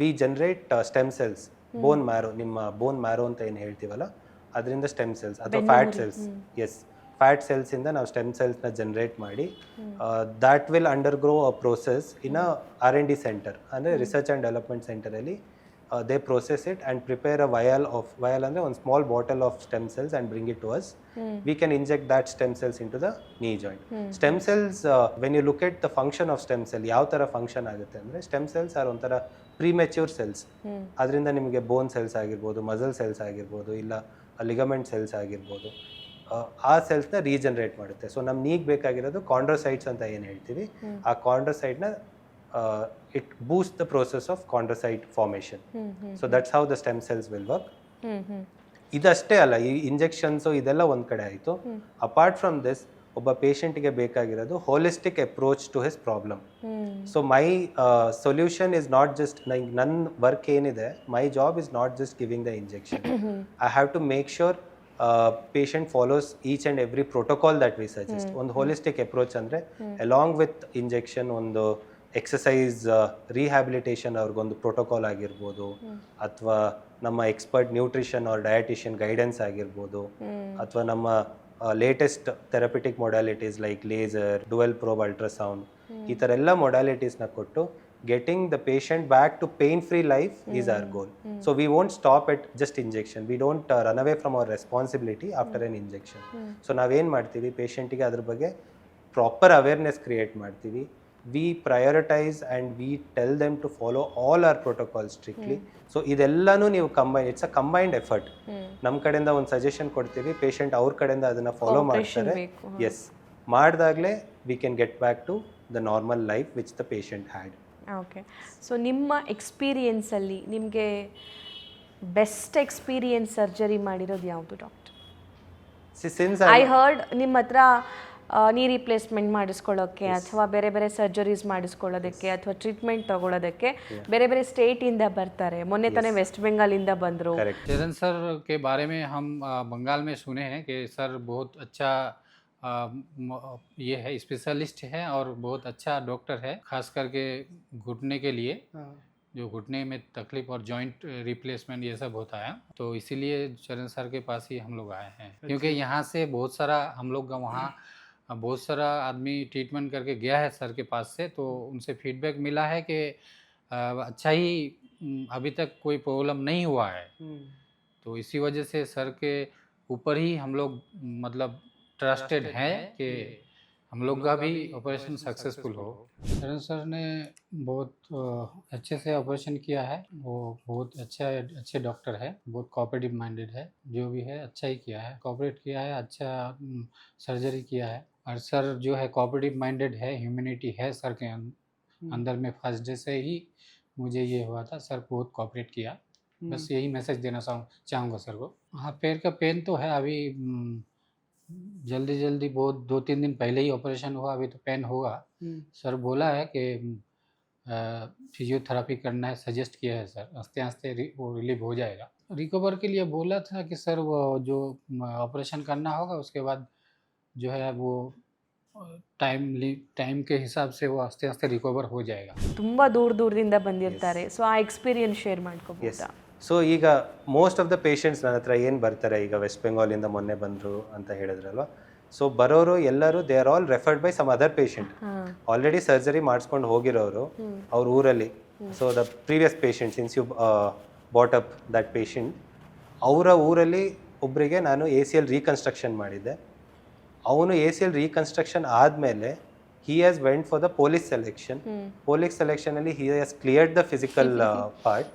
we generate stem cells. Bone marrow, ನಿಮ್ಮ bone marrow ಅಂತ ಏನು ಹೇಳ್ತೀವಲ್ಲ, ಅದರಿಂದ ಸ್ಟೆಮ್ ಸೆಲ್ಸ್ ಅಥವಾ fat cells, yes, fat cells ಇಂದ ನಾವು ಸ್ಟೆಮ್ ಸೆಲ್ಸ್ನ ಜನರೇಟ್ ಮಾಡಿ that will ಅಂಡರ್ಗ್ರೋ a process in a R&D centre, ಅಂದರೆ ರಿಸರ್ಚ್ ಆ್ಯಂಡ್ ಡೆವಲಪ್ಮೆಂಟ್ ಸೆಂಟರಲ್ಲಿ. They process it and prepare a vial ಅಂದರೆ ಒಂದು small bottle of stem cells and bring it to us. We can inject that stem cells into the knee joint. Stem cells, when you look at the function of stem cell, ಯಾವ ಥರ function ಆಗುತ್ತೆ ಅಂದರೆ, stem cells R ಒಂಥರ premature cells. ಅದರಿಂದ ನಿಮಗೆ ಬೋನ್ cells ಆಗಿರ್ಬೋದು, muscle cells ಆಗಿರ್ಬೋದು, ಇಲ್ಲ ಲಿಗಮೆಂಟ್ ಸೆಲ್ಸ್ ಆಗಿರ್ಬೋದು, ಆ ಸೆಲ್ಸ್ನ ರೀಜನರೇಟ್ ಮಾಡುತ್ತೆ. ಸೊ ನಮ್ಮ ನೀಗ್ ಬೇಕಾಗಿರೋದು ಕಾಂಡ್ರೋಸೈಟ್ಸ್ ಅಂತ ಏನು ಹೇಳ್ತೀವಿ, ಆ ಕಾಂಡ್ರೋಸೈಟ್ನ it boosts the process of chondrocyte formation. So that's how the stem cells will work. ಇದಷ್ಟೇ ಅಲ್ಲ, ಈ ಇಂಜೆಕ್ಷನ್ಸು ಇದೆಲ್ಲ ಒಂದು ಕಡೆ ಆಯಿತು. ಅಪಾರ್ಟ್ ಫ್ರಮ್ ದಿಸ್, ಒಬ್ಬ ಪೇಷಂಟ್ಗೆ ಬೇಕಾಗಿರೋದು holistic approach to his problem. So my solution is not just, ನನ್ನ ವರ್ಕ್ ಏನಿದೆ, my job is not just giving the injection. I have to make sure patient follows each and every protocol that we suggest. ಒಂದು holistic approach ಅಂದರೆ along with injection ಒಂದು exercise rehabilitation ಅವ್ರಿಗೊಂದು protocol ಆಗಿರ್ಬೋದು, ಅಥವಾ ನಮ್ಮ expert nutrition or dietitian guidance ಆಗಿರ್ಬೋದು, ಅಥವಾ ನಮ್ಮ latest therapeutic modalities like laser, dual probe ultrasound, ಈ ಥರ ಎಲ್ಲ ಮೊಡಾಲಿಟೀಸ್ನ ಕೊಟ್ಟು getting the patient back to pain-free life is our goal. So we won't stop at just injection. We don't run away from our responsibility after an injection. So ನಾವೇನು ಮಾಡ್ತೀವಿ, ಪೇಷಂಟಿಗೆ ಅದ್ರ ಬಗ್ಗೆ proper awareness create ಮಾಡ್ತೀವಿ. We prioritise and we tell them to follow all our protocol strictly. So ಇದೆಲ್ಲನೂ ನೀವು it's a combined effort. ನಮ್ಮ ಕಡೆಯಿಂದ ಒಂದು ಸಜೆಷನ್ ಕೊಡ್ತೀವಿ, ಪೇಷಂಟ್ ಅವ್ರ ಕಡೆಯಿಂದ ಅದನ್ನು ಫಾಲೋ ಮಾಡ್ತಾರೆ. ಎಸ್, ಮಾಡಿದಾಗಲೇ we can get back to the normal life which the patient had. Okay, so ನಿಮ್ಮ ಎಕ್ಸ್ಪೀರಿಯನ್ಸಲ್ಲಿ ನಿಮಗೆ ಬೆಸ್ಟ್ ಎಕ್ಸ್ಪೀರಿಯನ್ಸ್ ಸರ್ಜರಿ ಮಾಡಿರೋದು ಯಾವುದು ಡಾಕ್ಟರ್? ಸಿನ್ಸ್ ಐ ಹರ್ಡ್ ನಿಮ್ಮ ಹತ್ರ ನೀ ರಿಪ್ಲೇಸ್ಮೆಂಟ್ ಮಾಡಿಸ್ಕೊಳ್ಳೋಕ್ಕೆ ಅಥವಾ ಬೇರೆ ಬೇರೆ ಸರ್ಜರೀಸ್ ಮಾಡಿಸ್ಕೊಳ್ಳೋದಕ್ಕೆ ಅಥವಾ ಟ್ರೀಟ್ಮೆಂಟ್ ತಗೊಳ್ಳೋದಕ್ಕೆ ಬೇರೆ ಬೇರೆ ಸ್ಟೇಟಿಂದ ಬರ್ತಾರೆ. ಮೊನ್ನೆ ತಾನೇ ವೆಸ್ಟ್ ಬೆಂಗಾಲಿಂದ ಬಂದರು. चरण सर के बारे में हम बंगाल में सुने हैं कि सर बहुत अच्छा ये है, स्पेशलिस्ट है और बहुत अच्छा डॉक्टर है, खास करके घुटने के लिए, जो घुटने में तकलीफ और जॉइंट रिप्लेसमेंट ये सब होता है. तो इसीलिए चरण सर के पास ही हम लोग आए हैं, क्योंकि यहाँ से बहुत सारा हम लोग का वहाँ बहुत सारा आदमी ट्रीटमेंट करके गया है सर के पास से. तो उनसे फीडबैक मिला है कि अच्छा ही अभी तक कोई प्रॉब्लम नहीं हुआ है. तो इसी वजह से सर के ऊपर ही हम लोग मतलब ट्रस्टेड हैं कि हम लोग का भी ऑपरेशन सक्सेसफुल हो. चरण सर ने बहुत अच्छे से ऑपरेशन किया है. वो बहुत अच्छे डॉक्टर है, बहुत कोऑपरेटिव माइंडेड है. जो भी है अच्छा ही किया है, कोऑपरेट किया है, अच्छा सर्जरी किया है. और सर जो है कोऑपरेटिव माइंडेड है, ह्यूमैनिटी है सर के अंदर में. फर्स्ट डे से ही मुझे ये हुआ था, सर बहुत कोऑपरेट किया. बस यही मैसेज देना चाहूँगा सर को. हाँ, पैर का पेन तो है अभी, जल्दी बहुत 2-3 दिन पहले ही ऑपरेशन हुआ, अभी तो पेन होगा. सर बोला है कि फिजियोथेरापी करना है, सजेस्ट किया है सर. आस्ते आस्ते वो रिलीव हो जाएगा. रिकवर के लिए बोला था कि सर वो जो ऑपरेशन करना होगा उसके बाद जो है वो टाइम के हिसाब से वो आस्ते आस्ते रिकवर हो जाएगा. ತುಂಬ ದೂರದಿಂದ ಬಂದಿರ್ತಾರೆ, ಸೊ ಆ ಎಕ್ಸ್ಪೀರಿಯನ್ಸ್ ಶೇರ್ ಮಾಡ್ಕೋಬೋದಾ? ಸೊ ಈಗ ಮೋಸ್ಟ್ ಆಫ್ ದ ಪೇಷಂಟ್ಸ್ ನನ್ನ ಹತ್ರ ಏನು ಬರ್ತಾರೆ, ಈಗ ವೆಸ್ಟ್ ಬೆಂಗಾಲಿಂದ ಮೊನ್ನೆ ಬಂದರು ಅಂತ ಹೇಳಿದ್ರಲ್ವ, ಸೊ ಬರೋರು ಎಲ್ಲರೂ they are all referred by some other patient. Already surgery ಮಾಡಿಸ್ಕೊಂಡು ಹೋಗಿರೋರು ಅವ್ರ ಊರಲ್ಲಿ. So the previous patient since you bought up that patient, ಅವರ ಊರಲ್ಲಿ ಒಬ್ಬರಿಗೆ ನಾನು ACL ರೀಕನ್ಸ್ಟ್ರಕ್ಷನ್ ಮಾಡಿದ್ದೆ. ಅವನು ACL ರೀಕನ್ಸ್ಟ್ರಕ್ಷನ್ ಆದಮೇಲೆ he has went for the police selection. Police selection ಅಲ್ಲಿ he has cleared the physical part.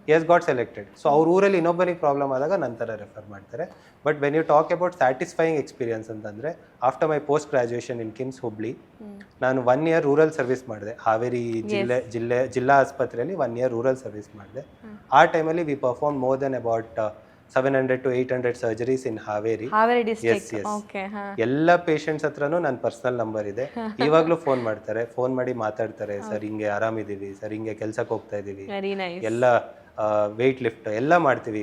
He has got selected. So ಅವ್ರ ಊರಲ್ಲಿ ಇನ್ನೊಬ್ಬನಿಗೆ ಪ್ರಾಬ್ಲಮ್ ಆದಾಗ ನಂತರ ರೆಫರ್ ಮಾಡ್ತಾರೆ. But when you talk about satisfying experience ಅಂತಂದರೆ, after my post graduation in KIMS Hubli, ನಾನು 1 year rural service ಮಾಡಿದೆ. ಹಾವೇರಿ ಜಿಲ್ಲಾ ಆಸ್ಪತ್ರೆಯಲ್ಲಿ 1 year ರೂರಲ್ ಸರ್ವಿಸ್ ಮಾಡಿದೆ. ಆ ಟೈಮಲ್ಲಿ we perform more than about 700 to 800 surgeries in Haveri district. ಎಲ್ಲ ಪೇಷಂಟ್ಸ್ ಹತ್ರನೂ ನನ್ನ ಪರ್ಸನಲ್ ನಂಬರ್ ಇದೆ. ಇವಾಗಲೂ ಫೋನ್ ಮಾಡ್ತಾರೆ, ಫೋನ್ ಮಾಡಿ ಮಾತಾಡ್ತಾರೆ, ಸರ್ ಹಿಂಗೆ ಆರಾಮಿದ್ದೀವಿ, ಸರ್ ಹಿಂಗೆ ಕೆಲ್ಸಕ್ಕೆ ಹೋಗ್ತಾ ಇದ್ದೀವಿ, ಎಲ್ಲ ವೆಯ್ಟ್ ಲಿಫ್ಟ್ ಎಲ್ಲ ಮಾಡ್ತೀವಿ.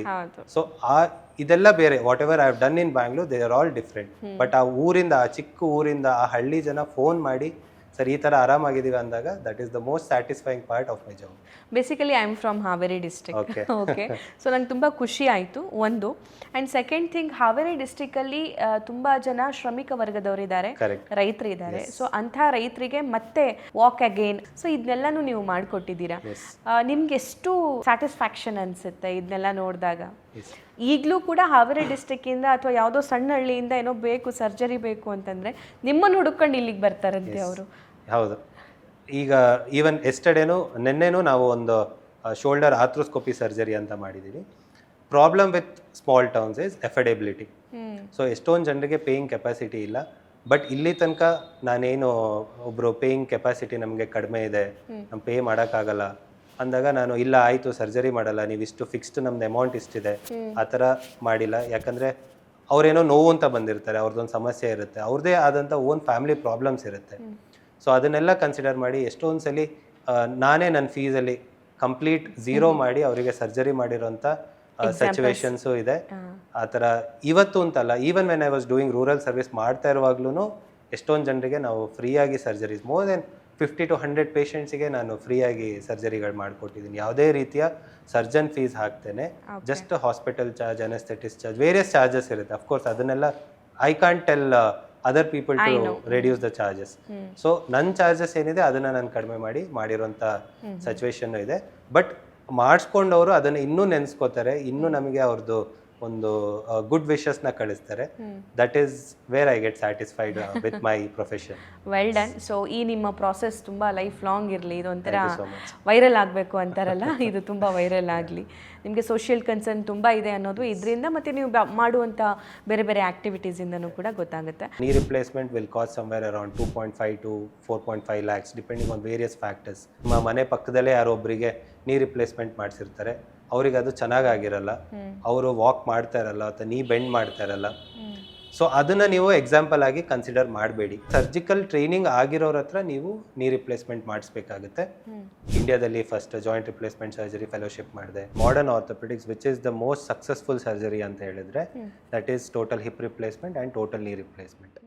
ಸೊ ಇದೆಲ್ಲ ಬೇರೆ, what ever I have done in Bangalore, they are all different. But ಆ ಊರಿಂದ, ಆ ಚಿಕ್ಕ ಊರಿಂದ, ಆ ಹಳ್ಳಿ ಜನ ಫೋನ್ ಮಾಡಿ ಸರ್ ಈ ಥರ ಆರಾಮಾಗಿದ್ದೀವಿ ಅಂದಾಗ that is the most satisfying part of my job. Basically I am from Haveri district. Okay, so ನಂಗೆ ತುಂಬ ಖುಷಿ ಆಯಿತು ಒಂದು. ಆ್ಯಂಡ್ ಸೆಕೆಂಡ್ ಥಿಂಗ್, ಹಾವೇರಿ ಡಿಸ್ಟ್ರಿಕ್ಟಲ್ಲಿ ತುಂಬ ಜನ ಶ್ರಮಿಕ ವರ್ಗದವರಿದ್ದಾರೆ, ರೈತರಿದ್ದಾರೆ. ಸೊ ಅಂಥ ರೈತರಿಗೆ ಮತ್ತೆ ವಾಕ್ ಅಗೇನ್, ಸೊ ಇದನ್ನೆಲ್ಲನೂ ನೀವು ಮಾಡಿಕೊಟ್ಟಿದ್ದೀರಾ. ನಿಮ್ಗೆ ಎಷ್ಟು ಸ್ಯಾಟಿಸ್ಫ್ಯಾಕ್ಷನ್ ಅನಿಸುತ್ತೆ ಇದನ್ನೆಲ್ಲ ನೋಡಿದಾಗ? ಈಗಲೂ ಕೂಡ ಹಾವೇರಿ ಡಿಸ್ಟ್ರಿಕ್ಕಿಂದ ಅಥವಾ ಯಾವುದೋ ಸಣ್ಣ ಹಳ್ಳಿಯಿಂದ ಏನೋ ಬೇಕು, ಸರ್ಜರಿ ಬೇಕು ಅಂತಂದರೆ ನಿಮ್ಮನ್ನು ಹುಡುಕೊಂಡು ಇಲ್ಲಿಗೆ ಬರ್ತಾರಂತೆ ಅವರು. ಹೌದು, ಈಗ ಈವನ್ ನೆನ್ನೆನೂ ನಾವು ಒಂದು ಶೋಲ್ಡರ್ ಆರ್ಥ್ರೋಸ್ಕೋಪಿ ಸರ್ಜರಿ ಅಂತ ಮಾಡಿದ್ದೀವಿ. Problem with small towns is affordability. So ಎಷ್ಟೊಂದು ಜನರಿಗೆ ಪೇಯಿಂಗ್ ಕೆಪಾಸಿಟಿ ಇಲ್ಲ. ಬಟ್ ಇಲ್ಲಿ ತನಕ ನಾನೇನು ಒಬ್ಬರು ಪೇಯಿಂಗ್ ಕೆಪಾಸಿಟಿ ನಮಗೆ ಕಡಿಮೆ ಇದೆ, ನಮ್ಮ ಪೇ ಮಾಡೋಕ್ಕಾಗಲ್ಲ ಅಂದಾಗ ನಾನು ಇಲ್ಲ ಆಯಿತು ಸರ್ಜರಿ ಮಾಡಲ್ಲ, ನೀವು ಇಷ್ಟು ಫಿಕ್ಸ್ಡ್ ನಮ್ದು ಅಮೌಂಟ್ ಇಷ್ಟಿದೆ ಆ ಥರ ಮಾಡಿಲ್ಲ. ಯಾಕಂದರೆ ಅವರೇನೋ ನೋವು ಅಂತ ಬಂದಿರ್ತಾರೆ, ಅವ್ರದ್ದೊಂದು ಸಮಸ್ಯೆ ಇರುತ್ತೆ, ಅವ್ರದ್ದೇ ಆದಂಥ ಓನ್ ಫ್ಯಾಮಿಲಿ ಪ್ರಾಬ್ಲಮ್ಸ್ ಇರುತ್ತೆ. ಸೊ ಅದನ್ನೆಲ್ಲ ಕನ್ಸಿಡರ್ ಮಾಡಿ ಎಷ್ಟೊಂದು ಸಲ ನಾನೇ ನನ್ನ ಫೀಸಲ್ಲಿ ಕಂಪ್ಲೀಟ್ ಝೀರೋ ಮಾಡಿ ಅವರಿಗೆ ಸರ್ಜರಿ ಮಾಡಿರೋಂಥ ಸಿಚುವೇಶನ್ಸು ಇದೆ. ಆ ಥರ ಇವತ್ತು ಅಂತಲ್ಲ, even when I was doing rural service ಮಾಡ್ತಾ ಇರುವಾಗ್ಲೂ ಎಷ್ಟೊಂದು ಜನರಿಗೆ ನಾವು ಫ್ರೀಯಾಗಿ ಸರ್ಜರೀಸ್, ಮೋರ್ ದೆನ್ 50 to 100 ಪೇಷಂಟ್ಸಿಗೆ ನಾನು ಫ್ರೀಯಾಗಿ ಸರ್ಜರಿಗಳು ಮಾಡಿಕೊಟ್ಟಿದ್ದೀನಿ. ಯಾವುದೇ ರೀತಿಯ ಸರ್ಜನ್ ಫೀಸ್ ಹಾಕ್ತೇನೆ, just hospital charge, anaesthetist charge, various charges ಇರುತ್ತೆ. ಅಫ್ಕೋರ್ಸ್ ಅದನ್ನೆಲ್ಲ I can't tell other people to reduce the charges. So ನನ್ನ ಚಾರ್ಜಸ್ ಏನಿದೆ ಅದನ್ನು ನಾನು ಕಡಿಮೆ ಮಾಡಿರೋಂಥ ಸಿಚುವೇಶನ್ ಇದೆ. ಬಟ್ ಮಾಡಿಸ್ಕೊಂಡವರು ಅದನ್ನು ಇನ್ನೂ ನೆನೆಸ್ಕೋತಾರೆ, ಇನ್ನೂ ನಮಗೆ ಅವ್ರದ್ದು ಒಂದು ಗುಡ್ ವಿಶಸ್ನ ಕಳಿಸ್ತಾರೆ. That is where I get satisfied with my profession. Well done. So ಈ ನಿಮ್ಮ ಪ್ರಾಸೆಸ್ ತುಂಬ ಲೈಫ್ ಲಾಂಗ್ ಇರಲಿ, ಇದೊಂಥರ Thank you so much. Viral ಆಗಬೇಕು ಅಂತಾರಲ್ಲ, ಇದು ತುಂಬ ವೈರಲ್ ಆಗಲಿ. ನಿಮಗೆ ಸೋಷಿಯಲ್ ಕನ್ಸರ್ನ್ ತುಂಬ ಇದೆ ಅನ್ನೋದು ಇದರಿಂದ, ಮತ್ತು ನೀವು ಮಾಡುವಂಥ ಬೇರೆ ಬೇರೆ ಆ್ಯಕ್ಟಿವಿಟೀಸಿಂದನೂ ಕೂಡ ಗೊತ್ತಾಗುತ್ತೆ. Knee replacement will cost somewhere around 2.5 to 4.5 lakhs depending on various factors. ನಮ್ಮ ಮನೆ ಪಕ್ಕದಲ್ಲೇ ಯಾರೊಬ್ಬರಿಗೆ ನೀ ರಿಪ್ಲೇಸ್ಮೆಂಟ್ ಮಾಡಿಸಿರ್ತಾರೆ, ಅವ್ರಿಗೆ ಅದು ಚೆನ್ನಾಗಾಗಿರಲ್ಲ, ಅವರು ವಾಕ್ ಮಾಡ್ತಾ ಇರಲ್ಲ ಅಥವಾ ನೀ ಬೆಂಡ್ ಮಾಡ್ತಾ ಇರಲ್ಲ. ಸೊ ಅದನ್ನ ನೀವು ಎಕ್ಸಾಂಪಲ್ ಆಗಿ ಕನ್ಸಿಡರ್ ಮಾಡಬೇಡಿ. ಸರ್ಜಿಕಲ್ ಟ್ರೈನಿಂಗ್ ಆಗಿರೋರ ಹತ್ರ ನೀವು ನೀ ರಿಪ್ಲೇಸ್ಮೆಂಟ್ ಮಾಡಿಸ್ಬೇಕಾಗುತ್ತೆ. ಇಂಡಿಯಾದಲ್ಲಿ first joint replacement surgery fellowship ಮಾಡಿದೆ. Modern orthopaedics which is the most successful surgery ಅಂತ ಹೇಳಿದ್ರೆ that is total hip replacement and total knee replacement.